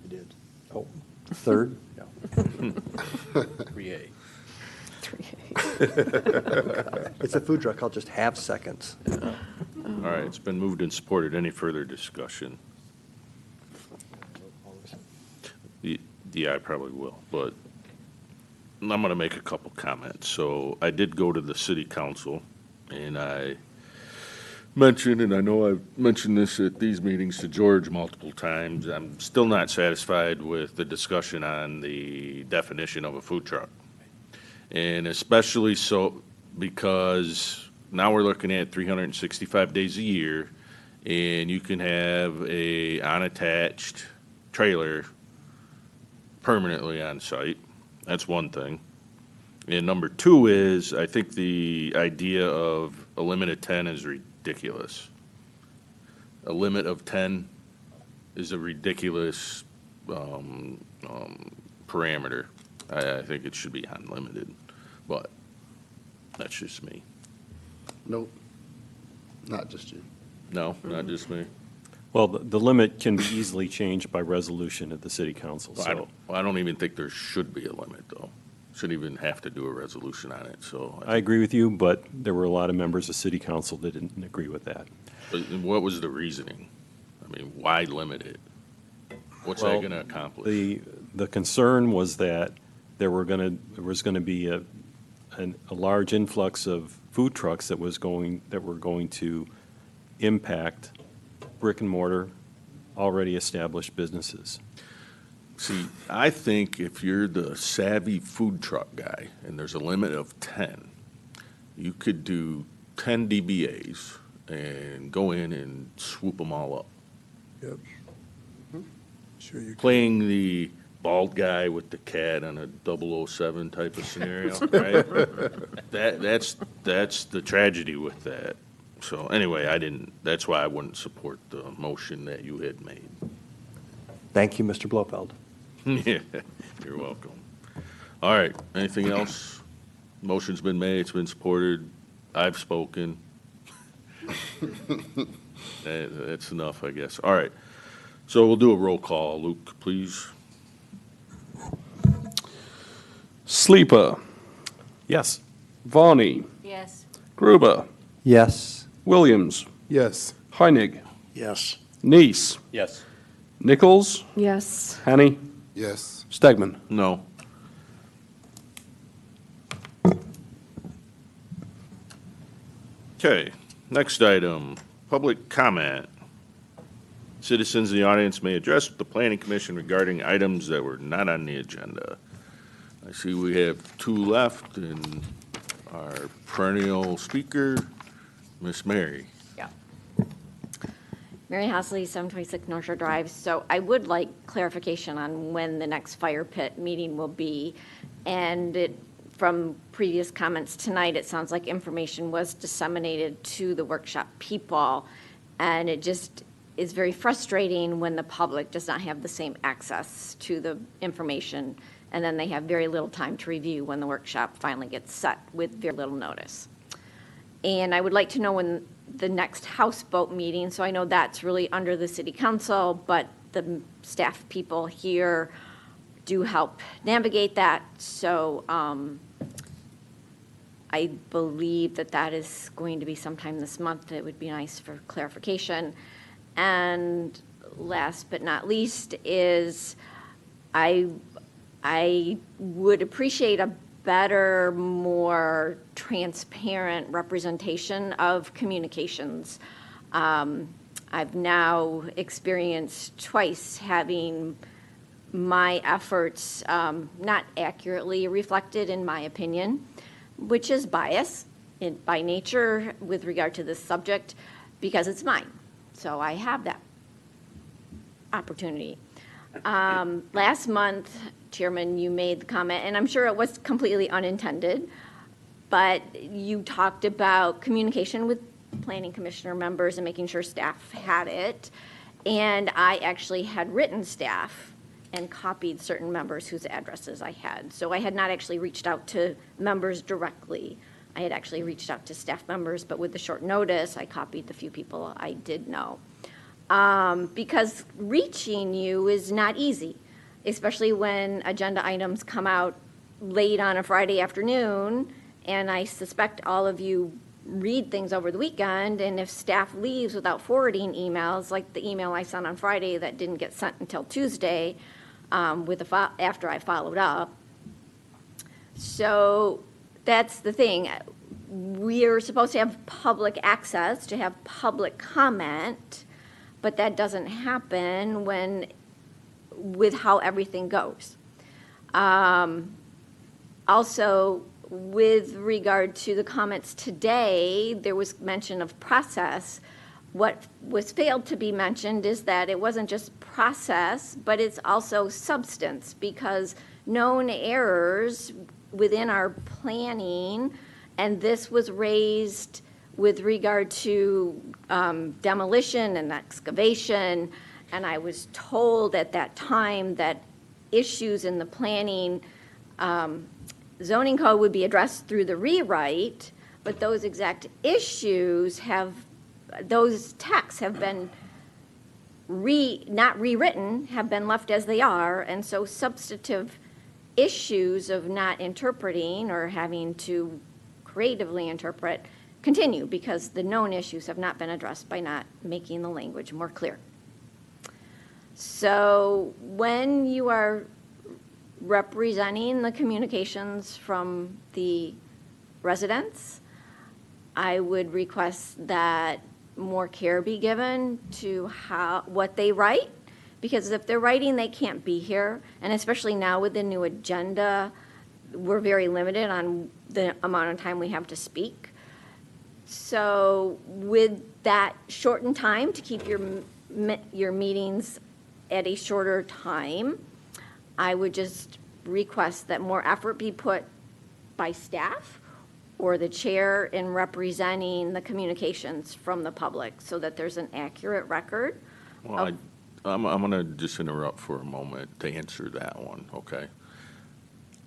Speaker 14: You did.
Speaker 10: oh, third,
Speaker 14: 3A.
Speaker 10: it's a food truck, I'll just have seconds.
Speaker 1: All right, it's been moved and supported. Any further discussion? Yeah, I probably will, but I'm going to make a couple comments. So I did go to the city council, and I mentioned, and I know I've mentioned this at these meetings to George multiple times, I'm still not satisfied with the discussion on the definition of a food truck. And especially so because now we're looking at 365 days a year, and you can have a unattached trailer permanently on site. That's one thing. And number two is, I think the idea of a limit of 10 is ridiculous. A limit of 10 is a ridiculous parameter. I think it should be unlimited, but that's just me.
Speaker 16: Nope, not just you.
Speaker 1: No, not just me.
Speaker 12: Well, the limit can be easily changed by resolution at the city council, so.
Speaker 1: I don't even think there should be a limit, though. Shouldn't even have to do a resolution on it, so.
Speaker 12: I agree with you, but there were a lot of members of city council that didn't agree with that.
Speaker 1: But what was the reasoning? I mean, why limit it? What's that
Speaker 12: Well,
Speaker 1: gonna accomplish?
Speaker 12: The concern was that there was gonna be a large influx of food trucks that were going to impact brick and mortar, already established businesses.
Speaker 1: See, I think if you're the savvy food truck guy and there's a limit of 10, you could do 10 DBAs and go in and swoop them all up.
Speaker 17: Yep. Sure you can.
Speaker 1: Playing the bald guy with the cat on a 007 type of scenario, right? That's the tragedy with that. So anyway, that's why I wouldn't support the motion that you had made.
Speaker 10: Thank you, Mr. Blofeld.
Speaker 1: Yeah, you're welcome. All right, anything else? Motion's been made, it's been supported, I've spoken. That's enough, I guess. All right, so we'll do a roll call. Luke, please.
Speaker 2: Sleeper,
Speaker 12: Yes.
Speaker 2: Varney,
Speaker 11: Yes.
Speaker 2: Gruber,
Speaker 10: Yes.
Speaker 2: Williams,
Speaker 17: Yes.
Speaker 2: Heinig,
Speaker 6: Yes.
Speaker 2: Neese,
Speaker 14: Yes.
Speaker 2: Nichols,
Speaker 13: Yes.
Speaker 2: Hanny,
Speaker 16: Yes.
Speaker 2: Stegman.
Speaker 1: No. Okay, next item, public comment. Citizens in the audience may address the planning commission regarding items that were not on the agenda. I see we have two left, and our perennial speaker, Miss Mary.
Speaker 9: Yeah. Mary Hasley, 726 North Shore Drive. So I would like clarification on when the next fire pit meeting will be. And from previous comments tonight, it sounds like information was disseminated to the workshop people. And it just is very frustrating when the public does not have the same access to the information. And then they have very little time to review when the workshop finally gets set with very little notice. And I would like to know when the next houseboat meeting, so I know that's really under the city council, but the staff people here do help navigate that. So I believe that that is going to be sometime this month. It would be nice for clarification. And last but not least is I would appreciate a better, more transparent representation of communications. I've now experienced twice having my efforts not accurately reflected, in my opinion, which is bias by nature with regard to this subject, because it's mine. So I have that opportunity. Last month, Chairman, you made the comment, and I'm sure it was completely unintended, but you talked about communication with planning commissioner members and making sure staff had it. And I actually had written staff and copied certain members whose addresses I had. So I had not actually reached out to members directly. I had actually reached out to staff members, but with the short notice, I copied the few people I did know. Because reaching you is not easy, especially when agenda items come out late on a Friday afternoon, and I suspect all of you read things over the weekend, and if staff leaves without forwarding emails, like the email I sent on Friday that didn't get sent until Tuesday, after I followed up. So that's the thing. We're supposed to have public access, to have public comment, but that doesn't happen with how everything goes. Also, with regard to the comments today, there was mention of process. What was failed to be mentioned is that it wasn't just process, but it's also substance, because known errors within our planning, and this was raised with regard to demolition and excavation, and I was told at that time that issues in the planning zoning code would be addressed through the rewrite, but those exact issues those texts have been not rewritten, have been left as they are, and so substantive issues of not interpreting or having to creatively interpret continue, because the known issues have not been addressed by not making the language more clear. So when you are representing the communications from the residents, I would request that more care be given to what they write, because if they're writing, they can't be here, and especially now with the new agenda, we're very limited on the amount of time we have to speak. So with that shortened time to keep your meetings at a shorter time, I would just request that more effort be put by staff or the chair in representing the communications from the public so that there's an accurate record.
Speaker 1: Well, I'm going to just interrupt for a moment to answer that one, okay?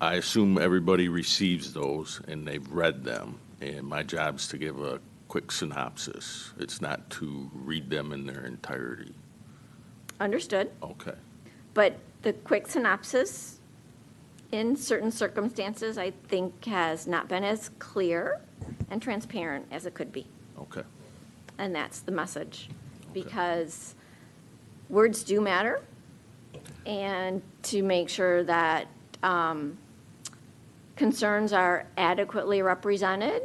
Speaker 1: I assume everybody receives those and they've read them, and my job's to give a quick synopsis. It's not to read them in their entirety.
Speaker 9: Understood.
Speaker 1: Okay.
Speaker 9: But the quick synopsis, in certain circumstances, I think has not been as clear and transparent as it could be.
Speaker 1: Okay.
Speaker 9: And that's the message, because words do matter, and to make sure that concerns are adequately represented,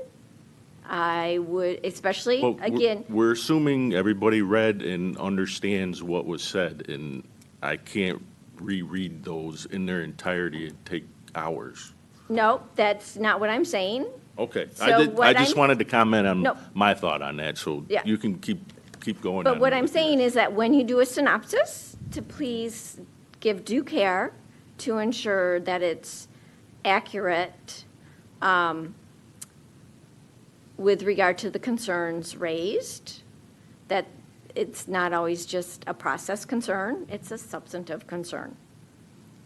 Speaker 9: I would, especially,
Speaker 1: Well,
Speaker 9: again.
Speaker 1: we're assuming everybody read and understands what was said, and I can't reread those in their entirety. It'd take hours.
Speaker 9: No, that's not what I'm saying.
Speaker 1: Okay.
Speaker 9: So
Speaker 1: I
Speaker 9: what
Speaker 1: just
Speaker 9: I'm-
Speaker 1: wanted to comment on
Speaker 9: No.
Speaker 1: my thought on that, so
Speaker 9: Yeah.
Speaker 1: you can keep keep going.
Speaker 9: But
Speaker 1: on
Speaker 9: what
Speaker 1: with
Speaker 9: I'm
Speaker 1: it.
Speaker 9: saying is that when you do a synopsis, to please give due care to ensure that it's accurate with regard to the concerns raised, that it's not always just a process concern, it's a substantive concern.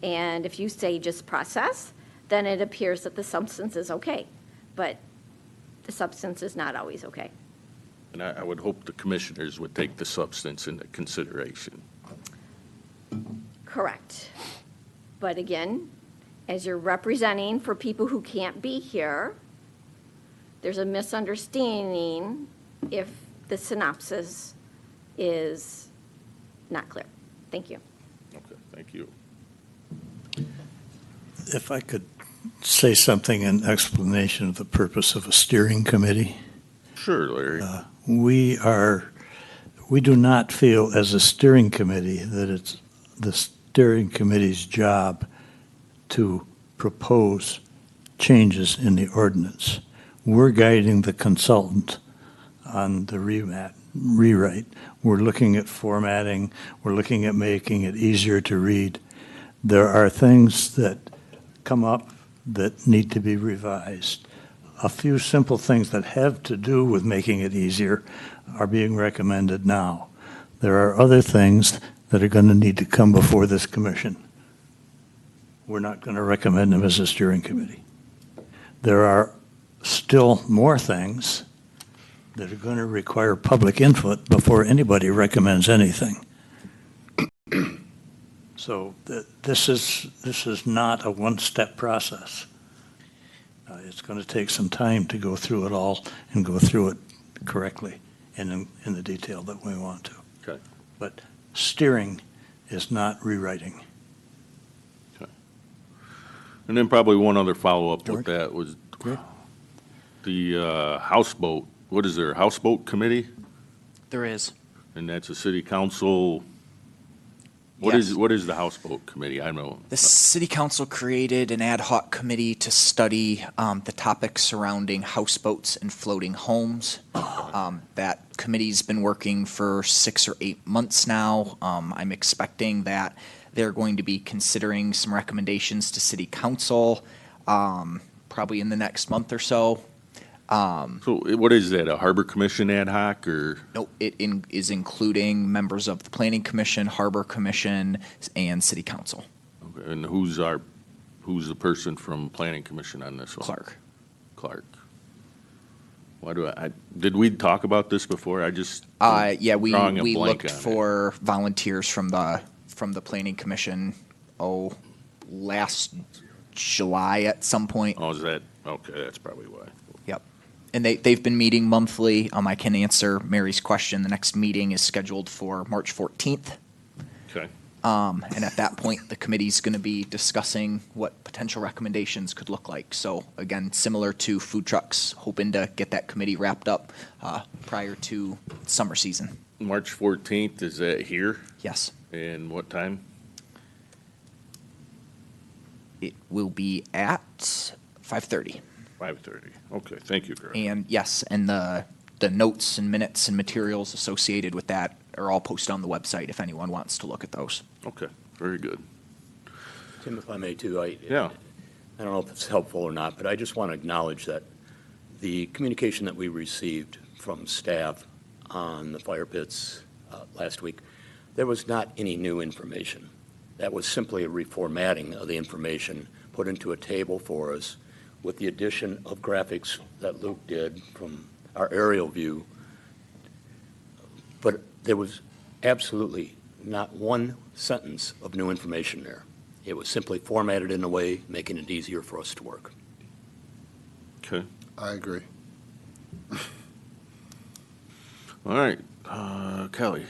Speaker 9: And if you say just process, then it appears that the substance is okay, but the substance is not always okay.
Speaker 1: And I would hope the commissioners would take the substance into consideration.
Speaker 9: Correct. But again, as you're representing for people who can't be here, there's a misunderstanding if the synopsis is not clear. Thank you.
Speaker 1: Okay, thank you.
Speaker 6: If I could say something in explanation of the purpose of a steering committee.
Speaker 1: Sure, Larry.
Speaker 6: We do not feel as a steering committee that it's the steering committee's job to propose changes in the ordinance. We're guiding the consultant on the rewrite. We're looking at formatting. We're looking at making it easier to read. There are things that come up that need to be revised. A few simple things that have to do with making it easier are being recommended now. There are other things that are going to need to come before this commission. We're not going to recommend them as a steering committee. There are still more things that are going to require public input before anybody recommends anything. So this is not a one-step process. It's going to take some time to go through it all and go through it correctly and in the detail that we want to.
Speaker 1: Okay.
Speaker 6: But steering is not rewriting.
Speaker 1: And then probably one other follow-up
Speaker 3: George?
Speaker 1: with that was
Speaker 3: Great.
Speaker 1: the houseboat. What is there, a houseboat committee?
Speaker 3: There is.
Speaker 1: And that's a city council.
Speaker 3: Yes.
Speaker 1: What is the houseboat committee? I don't know.
Speaker 3: The city council created an ad hoc committee to study the topics surrounding houseboats and floating homes. That committee's been working for 6 or 8 months now. I'm expecting that they're going to be considering some recommendations to city council probably in the next month or so.
Speaker 1: So what is that, a harbor commission ad hoc or?
Speaker 3: No, it is including members of the planning commission, harbor commission, and city council.
Speaker 1: Okay, and who's the person from planning commission on this one? Clark. Why did we talk about this before? I just.
Speaker 3: Yeah, we
Speaker 1: drawing a blank
Speaker 3: looked
Speaker 1: on it.
Speaker 3: for volunteers from the planning commission, last July at some point.
Speaker 1: Oh, is that, okay, that's probably why.
Speaker 3: Yep. And they've been meeting monthly. I can answer Mary's question. The next meeting is scheduled for March 14th.
Speaker 1: Okay.
Speaker 3: And at that point, the committee's going to be discussing what potential recommendations could look like. So again, similar to food trucks, hoping to get that committee wrapped up prior to summer season.
Speaker 1: March 14th, is that here?
Speaker 3: Yes.
Speaker 1: And what time?
Speaker 3: It will be at 5:30.
Speaker 1: 5:30. Okay, thank you, Greg.
Speaker 3: And yes, and the notes and minutes and materials associated with that are all posted on the website if anyone wants to look at those.
Speaker 1: Okay, very good.
Speaker 14: Tim, if I may too,
Speaker 1: Yeah.
Speaker 14: I don't know if it's helpful or not, but I just want to acknowledge that the communication that we received from staff on the fire pits last week, there was not any new information. That was simply a reformatting of the information put into a table for us with the addition of graphics that Luke did from our aerial view. But there was absolutely not one sentence of new information there. It was simply formatted in a way making it easier for us to work.
Speaker 1: Okay.
Speaker 16: I agree.
Speaker 1: All right, Kelly.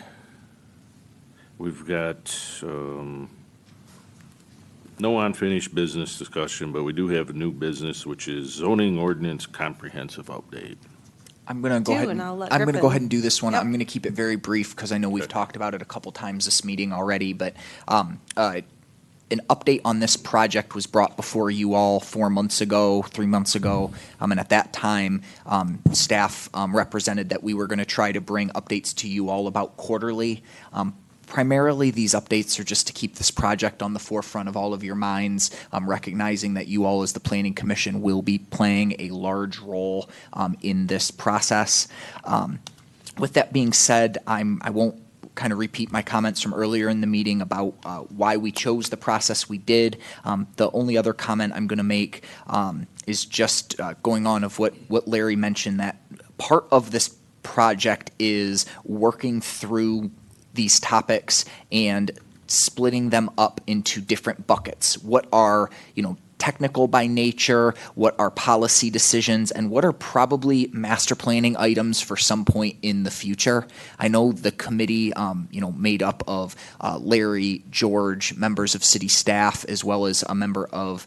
Speaker 1: We've got no unfinished business discussion, but we do have a new business, which is zoning ordinance comprehensive update.
Speaker 3: I'm going to go
Speaker 7: Do,
Speaker 3: ahead
Speaker 7: and
Speaker 3: and
Speaker 7: I'll let
Speaker 3: I'm going to
Speaker 7: Griffin-
Speaker 3: go ahead and do this one.
Speaker 7: Yep.
Speaker 3: I'm going to keep it very brief because I know we've talked about it a couple times this meeting already. But an update on this project was brought before you all 4 months ago, 3 months ago, and at that time, staff represented that we were going to try to bring updates to you all about quarterly. Primarily, these updates are just to keep this project on the forefront of all of your minds, recognizing that you all as the Planning Commission will be playing a large role in this process. With that being said, I won't kind of repeat my comments from earlier in the meeting about why we chose the process we did. The only other comment I'm going to make is just going on of what Larry mentioned, that part of this project is working through these topics and splitting them up into different buckets. What are, technical by nature, what are policy decisions, and what are probably master planning items for some point in the future. I know the committee, made up of Larry, George, members of city staff, as well as a member of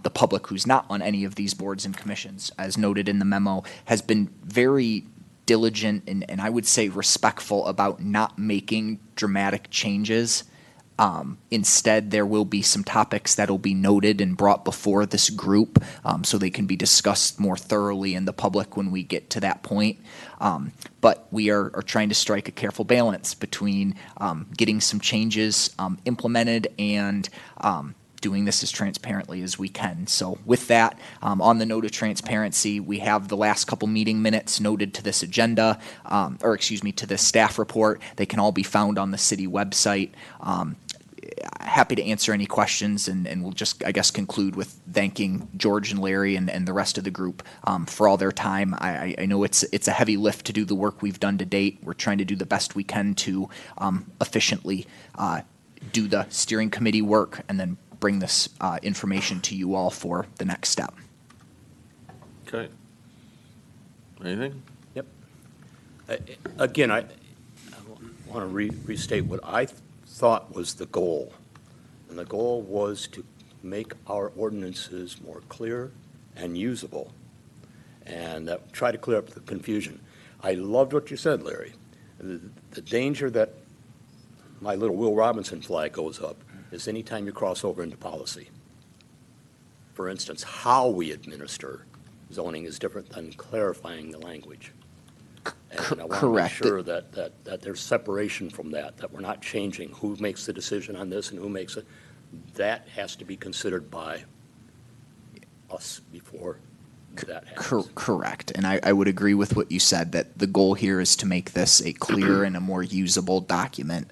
Speaker 3: the public who's not on any of these boards and commissions, as noted in the memo, has been very diligent and I would say respectful about not making dramatic changes. Instead, there will be some topics that will be noted and brought before this group so they can be discussed more thoroughly in the public when we get to that point. But we are trying to strike a careful balance between getting some changes implemented and doing this as transparently as we can. So with that, on the note of transparency, we have the last couple meeting minutes noted to this agenda, to this staff report. They can all be found on the city website. Happy to answer any questions, and we'll just, I guess, conclude with thanking George and Larry and the rest of the group for all their time. I know it's a heavy lift to do the work we've done to date. We're trying to do the best we can to efficiently do the steering committee work and then bring this information to you all for the next step.
Speaker 1: Okay. Anything?
Speaker 14: Yep. Again, I want to restate what I thought was the goal. And the goal was to make our ordinances more clear and usable and try to clear up the confusion. I loved what you said, Larry. The danger that my little Will Robinson flag goes up is anytime you cross over into policy. For instance, how we administer zoning is different than clarifying the language. And I want to make sure that there's separation from that we're not changing who makes the decision on this and who makes it. That has to be considered by us before that happens.
Speaker 3: Correct. And I would agree with what you said, that the goal here is to make this a clear and a more usable document.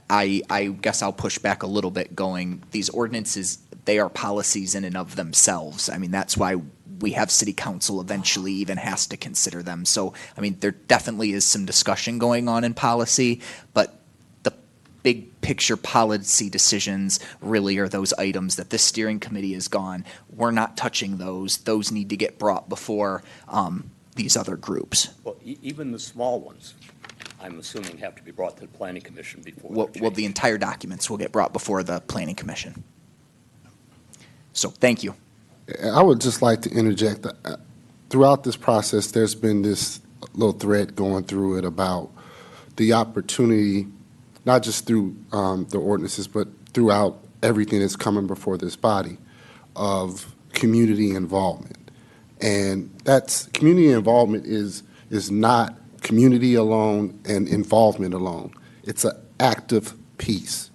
Speaker 3: I guess I'll push back a little bit going, these ordinances, they are policies in and of themselves. I mean, that's why we have city council eventually even has to consider them. So, I mean, there definitely is some discussion going on in policy, but the big picture policy decisions really are those items that this steering committee has gone, we're not touching those. Those need to get brought before these other groups.
Speaker 14: Well, even the small ones, I'm assuming, have to be brought to the Planning Commission before.
Speaker 3: Well, the entire documents will get brought before the Planning Commission. So, thank you.
Speaker 16: I would just like to interject. Throughout this process, there's been this little thread going through it about the opportunity, not just through the ordinances, but throughout everything that's coming before this body, of community involvement. And that's community involvement is not community alone and involvement alone. It's an active piece.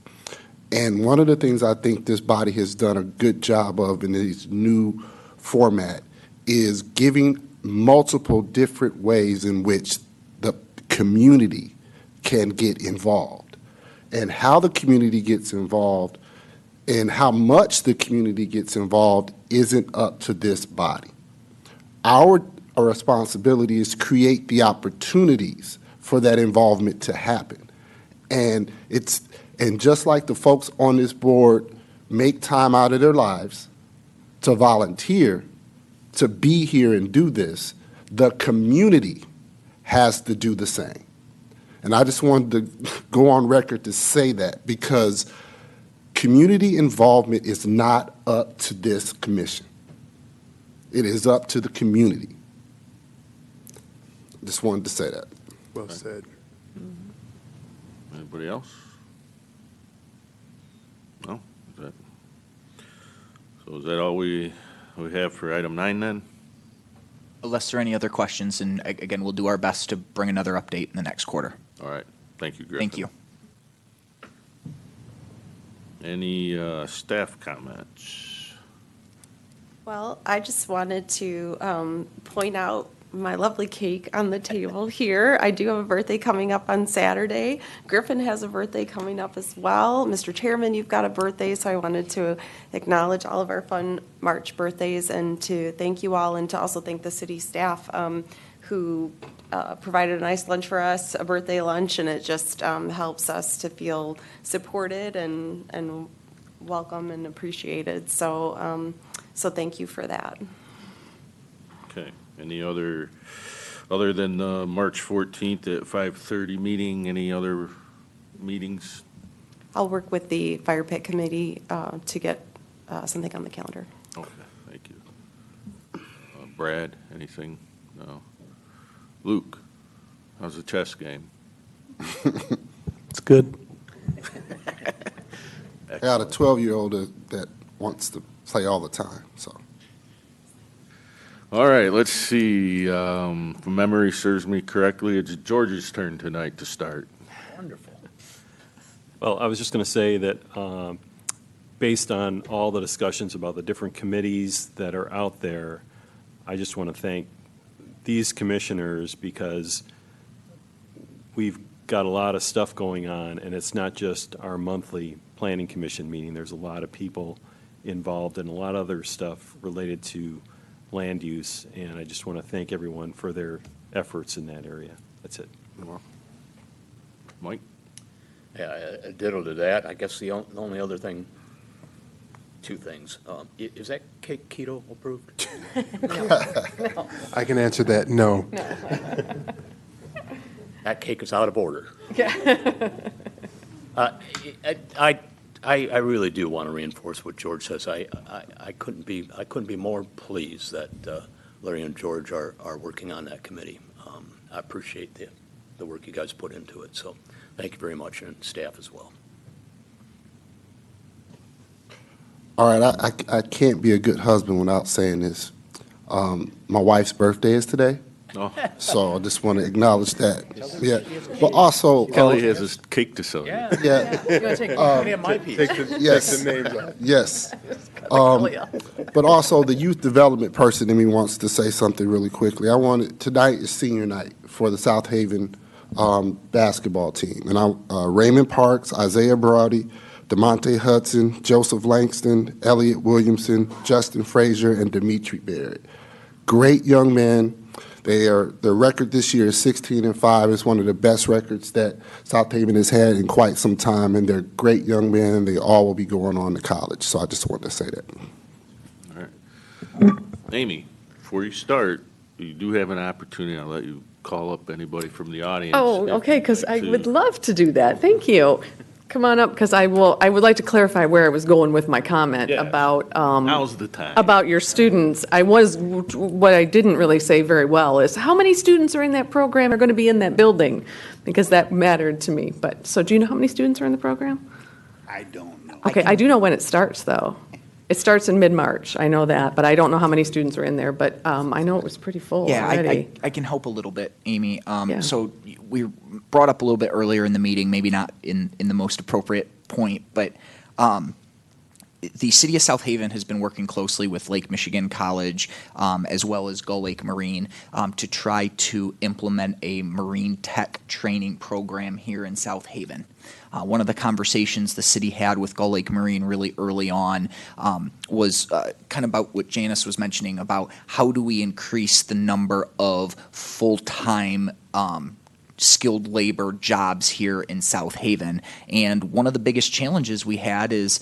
Speaker 16: And one of the things I think this body has done a good job of in this new format is giving multiple different ways in which the community can get involved. And how the community gets involved and how much the community gets involved isn't up to this body. Our responsibility is to create the opportunities for that involvement to happen. And just like the folks on this board make time out of their lives to volunteer, to be here and do this, the community has to do the same. And I just wanted to go on record to say that, because community involvement is not up to this commission. It is up to the community. Just wanted to say that.
Speaker 17: Well said.
Speaker 1: Anybody else? No? Is that So is that all we have for item 9 then?
Speaker 3: Unless there are any other questions, and again, we'll do our best to bring another update in the next quarter.
Speaker 1: All right. Thank you, Griffin.
Speaker 3: Thank you.
Speaker 1: Any staff comments?
Speaker 7: Well, I just wanted to point out my lovely cake on the table here. I do have a birthday coming up on Saturday. Griffin has a birthday coming up as well. Mr. Chairman, you've got a birthday, so I wanted to acknowledge all of our fun March birthdays and to thank you all and to also thank the city staff who provided a nice lunch for us, a birthday lunch, and it just helps us to feel supported and welcome and appreciated. So, so thank you for that.
Speaker 1: Okay. Any other than March 14th at 5:30 meeting, any other meetings?
Speaker 7: I'll work with the Fire Pit Committee to get something on the calendar.
Speaker 1: Okay, thank you. Brad, anything? No. Luke, how's the chess game?
Speaker 16: It's good. I got a 12-year-old that wants to play all the time, so.
Speaker 1: All right, let's see. If memory serves me correctly, it's George's turn tonight to start.
Speaker 14: Wonderful.
Speaker 12: Well, I was just going to say that based on all the discussions about the different committees that are out there, I just want to thank these commissioners because we've got a lot of stuff going on, and it's not just our monthly planning commission meeting. There's a lot of people involved and a lot of other stuff related to land use, and I just want to thank everyone for their efforts in that area. That's it.
Speaker 1: Mike?
Speaker 14: Yeah, a ditto to that. I guess the only other thing, two things. Is that cake keto approved?
Speaker 17: No. I can answer that, no.
Speaker 14: That cake is out of order. I really do want to reinforce what George says. I couldn't be more pleased that Larry and George are working on that committee. I appreciate the work you guys put into it. So thank you very much, and staff as well.
Speaker 16: All right, I can't be a good husband without saying this. My wife's birthday is today.
Speaker 1: Oh.
Speaker 16: So I just want to acknowledge that. Yeah, but also
Speaker 1: Kelly has his cake to sell.
Speaker 16: Yeah.
Speaker 17: You want to take my piece?
Speaker 16: Yes.
Speaker 17: Take the names out.
Speaker 16: Yes. But also the youth development person in me wants to say something really quickly. Tonight is senior night for the South Haven basketball team, and Raymond Parks, Isaiah Brody, DeMonte Hudson, Joseph Langston, Elliott Williamson, Justin Frazier, and Dimitri Barrett. Great young men. Their record this year is 16-5. It's one of the best records that South Haven has had in quite some time, and they're great young men, and they all will be going on to college. So I just wanted to say that.
Speaker 1: All right. Amy, before you start, you do have an opportunity. I'll let you call up anybody from the audience.
Speaker 13: Oh, okay, because I would love to do that. Thank you. Come on up, because I would like to clarify where I was going with my comment about
Speaker 1: Now's the time.
Speaker 13: about your students. What I didn't really say very well is how many students are in that program are going to be in that building, because that mattered to me. But so do you know how many students are in the program?
Speaker 15: I don't know.
Speaker 13: Okay, I do know when it starts though. It starts in mid-March. I know that, but I don't know how many students are in there. But I know it was pretty full
Speaker 3: Yeah,
Speaker 13: already.
Speaker 3: I can help a little bit, Amy.
Speaker 13: Yeah.
Speaker 3: So we brought up a little bit earlier in the meeting, maybe not in the most appropriate point, but the city of South Haven has been working closely with Lake Michigan College as well as Gull Lake Marine to try to implement a marine tech training program here in South Haven. One of the conversations the city had with Gull Lake Marine really early on was kind of about what Janice was mentioning about how do we increase the number of full-time skilled labor jobs here in South Haven. And one of the biggest challenges we had is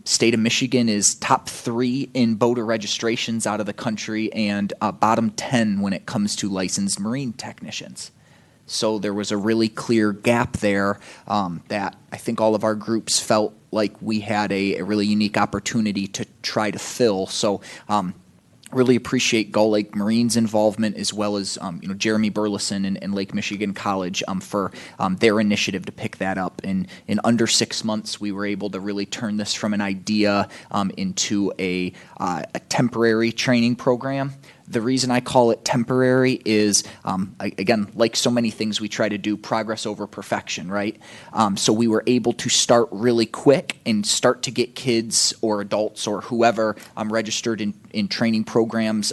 Speaker 3: state of Michigan is top 3 in boater registrations out of the country and bottom 10 when it comes to licensed marine technicians. So there was a really clear gap there that I think all of our groups felt like we had a really unique opportunity to try to fill. So Really appreciate Gull Lake Marine's involvement, as well as Jeremy Burleson and Lake Michigan College for their initiative to pick that up. In under 6 months, we were able to really turn this from an idea into a temporary training program. The reason I call it temporary is, again, like so many things we try to do, progress over perfection, right? So we were able to start really quick and start to get kids or adults or whoever registered in training programs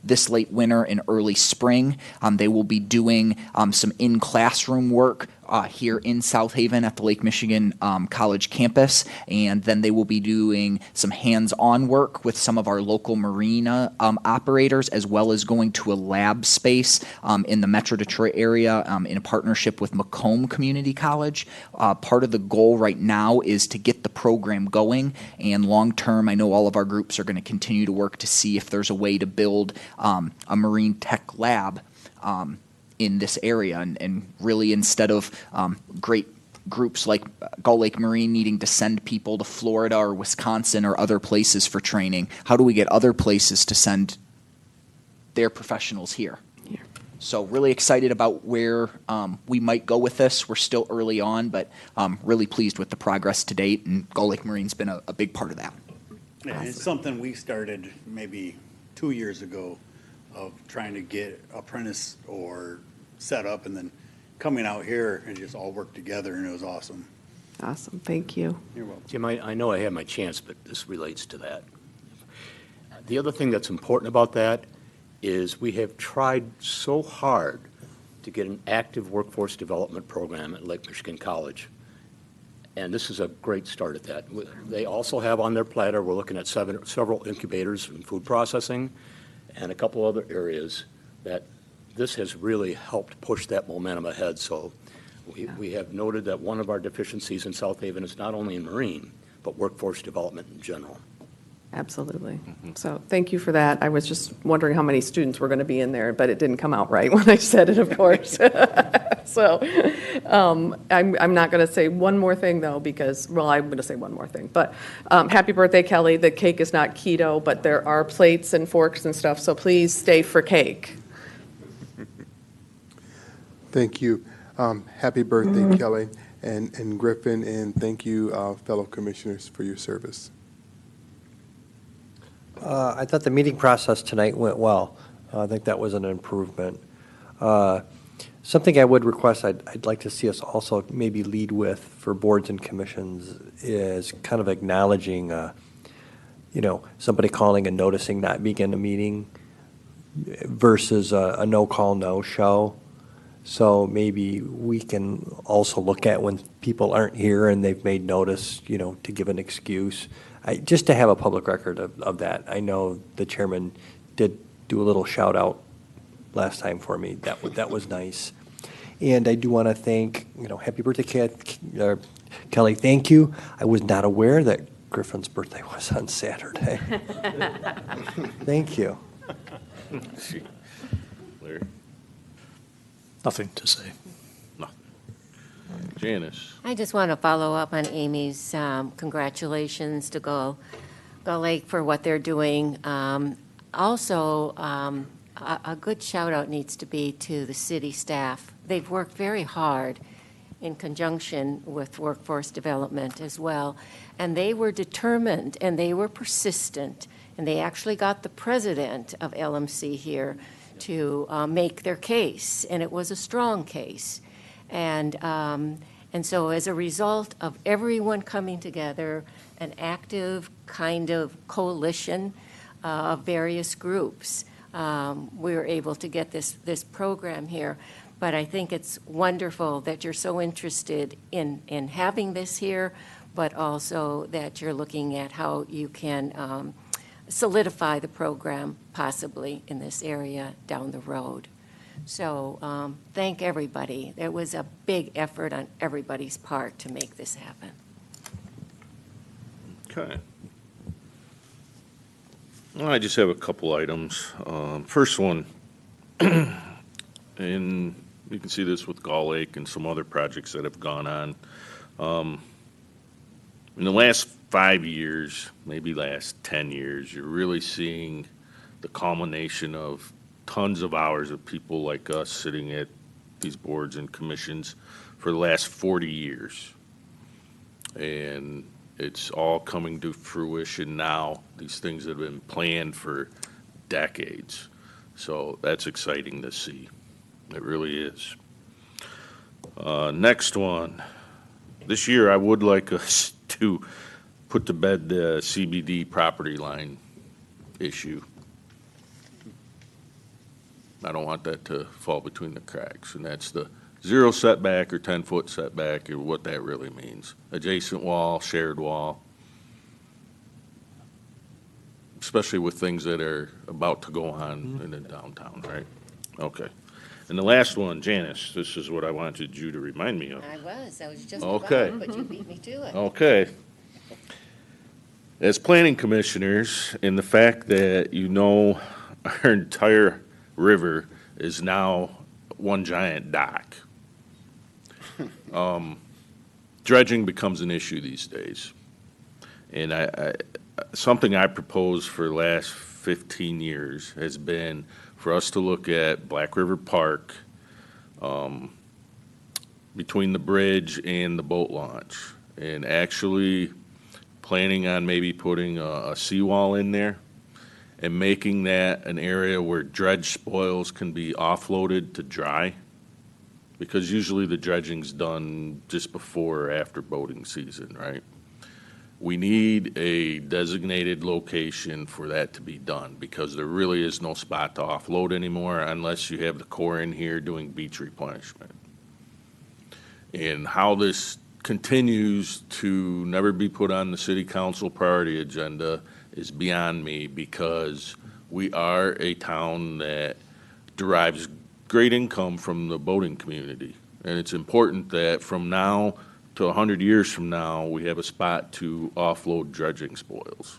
Speaker 3: this late winter and early spring. They will be doing some in-classroom work here in South Haven at the Lake Michigan College campus, and then they will be doing some hands-on work with some of our local marina operators, as well as going to a lab space in the Metro Detroit area in a partnership with Macomb Community College. Part of the goal right now is to get the program going, and long-term, I know all of our groups are going to continue to work to see if there's a way to build a marine tech lab in this area, and really, instead of great groups like Gull Lake Marine needing to send people to Florida or Wisconsin or other places for training, how do we get other places to send their professionals here? So really excited about where we might go with this. We're still early on, but really pleased with the progress to date, and Gull Lake Marine's been a big part of that.
Speaker 15: Yeah, it's something we started maybe 2 years ago, of trying to get apprentice or set up, and then coming out here and just all work together, and it was awesome.
Speaker 13: Awesome, thank you.
Speaker 15: You're welcome.
Speaker 14: Jim, I know I had my chance, but this relates to that. The other thing that's important about that is we have tried so hard to get an active workforce development program at Lake Michigan College. And this is a great start at that. They also have on their platter, we're looking at several incubators in food processing and a couple other areas that this has really helped push that momentum ahead. So we have noted that one of our deficiencies in South Haven is not only in marine, but workforce development in general.
Speaker 13: Absolutely. So thank you for that. I was just wondering how many students were going to be in there, but it didn't come out right when I said it, of course. So I'm not going to say one more thing, though, because, well, I'm going to say one more thing. But happy birthday, Kelly. The cake is not keto, but there are plates and forks and stuff, so please stay for cake.
Speaker 17: Thank you. Happy birthday, Kelly and Griffin, and thank you, fellow commissioners, for your service.
Speaker 10: I thought the meeting process tonight went well. I think that was an improvement. Something I would request, I'd like to see us also maybe lead with for boards and commissions is kind of acknowledging, somebody calling and noticing not being in a meeting versus a no-call, no-show. So maybe we can also look at when people aren't here and they've made notice, to give an excuse. Just to have a public record of that. I know the chairman did do a little shout out last time for me. That was nice. And I do want to thank, happy birthday, Kelly. Thank you. I was not aware that Griffin's birthday was on Saturday. Thank you.
Speaker 1: Larry?
Speaker 6: Nothing to say.
Speaker 1: Nothing. Janice?
Speaker 11: I just want to follow up on Amy's congratulations to Gull Lake for what they're doing. Also, a good shout out needs to be to the city staff. They've worked very hard in conjunction with workforce development as well. And they were determined and they were persistent. And they actually got the president of LMC here to make their case. And it was a strong case. And so as a result of everyone coming together, an active kind of coalition of various groups, we were able to get this program here. But I think it's wonderful that you're so interested in having this here, but also that you're looking at how you can solidify the program possibly in this area down the road. So thank everybody. There was a big effort on everybody's part to make this happen.
Speaker 1: Okay. Well, I just have a couple items. First one, and you can see this with Gull Lake and some other projects that have gone on. In the last 5 years, maybe last 10 years, you're really seeing the culmination of tons of hours of people like us sitting at these boards and commissions for the last 40 years. And it's all coming to fruition now, these things that have been planned for decades. So that's exciting to see. It really is. Next one. This year, I would like us to put to bed the CBD property line issue. I don't want that to fall between the cracks, and that's the 0 setback or 10-foot setback, or what that really means. Adjacent wall, shared wall, especially with things that are about to go on in the downtown, right? Okay. And the last one, Janice, this is what I wanted you to remind me of.
Speaker 11: I was just
Speaker 1: Okay.
Speaker 11: about, but you beat me to it.
Speaker 1: Okay. As planning commissioners, and the fact that our entire river is now one giant dock, dredging becomes an issue these days. And something I proposed for the last 15 years has been for us to look at Black River Park, between the bridge and the boat launch, and actually planning on maybe putting a seawall in there and making that an area where dredge spoils can be offloaded to dry, because usually the dredging's done just before or after boating season, right? We need a designated location for that to be done, because there really is no spot to offload anymore unless you have the Corps in here doing beach replenishment. And how this continues to never be put on the city council priority agenda is beyond me, because we are a town that derives great income from the boating community. And it's important that from now to 100 years from now, we have a spot to offload dredging spoils.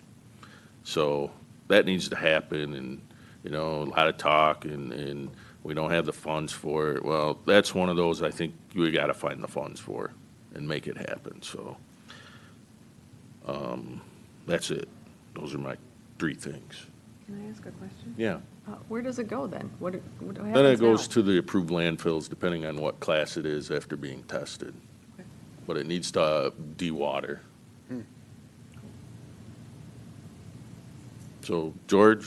Speaker 1: So that needs to happen, and, a lot of talk, and we don't have the funds for it. Well, that's one of those I think we got to find the funds for and make it happen. So that's it. Those are my 3 things.
Speaker 13: Can I ask a question?
Speaker 1: Yeah.
Speaker 13: Where does it go then? What happens
Speaker 1: Then it goes
Speaker 13: now?
Speaker 1: to the approved landfills, depending on what class it is after being tested. But it needs to dewater. So, George,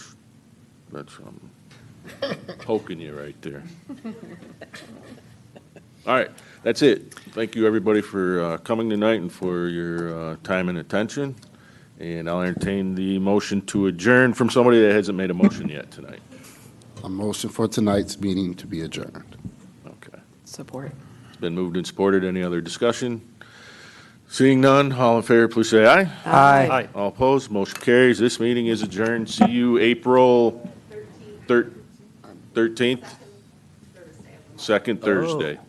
Speaker 1: that's poking you right there. All right, that's it. Thank you, everybody, for coming tonight and for your time and attention. And I'll entertain the motion to adjourn from somebody that hasn't made a motion yet tonight.
Speaker 16: A motion for tonight's meeting to be adjourned.
Speaker 1: Okay.
Speaker 13: Support.
Speaker 1: It's been moved and supported. Any other discussion? Seeing none, all in favor, please say aye.
Speaker 10: Aye.
Speaker 1: All opposed, motion carries. This meeting is adjourned. See you April 13th? Second Thursday.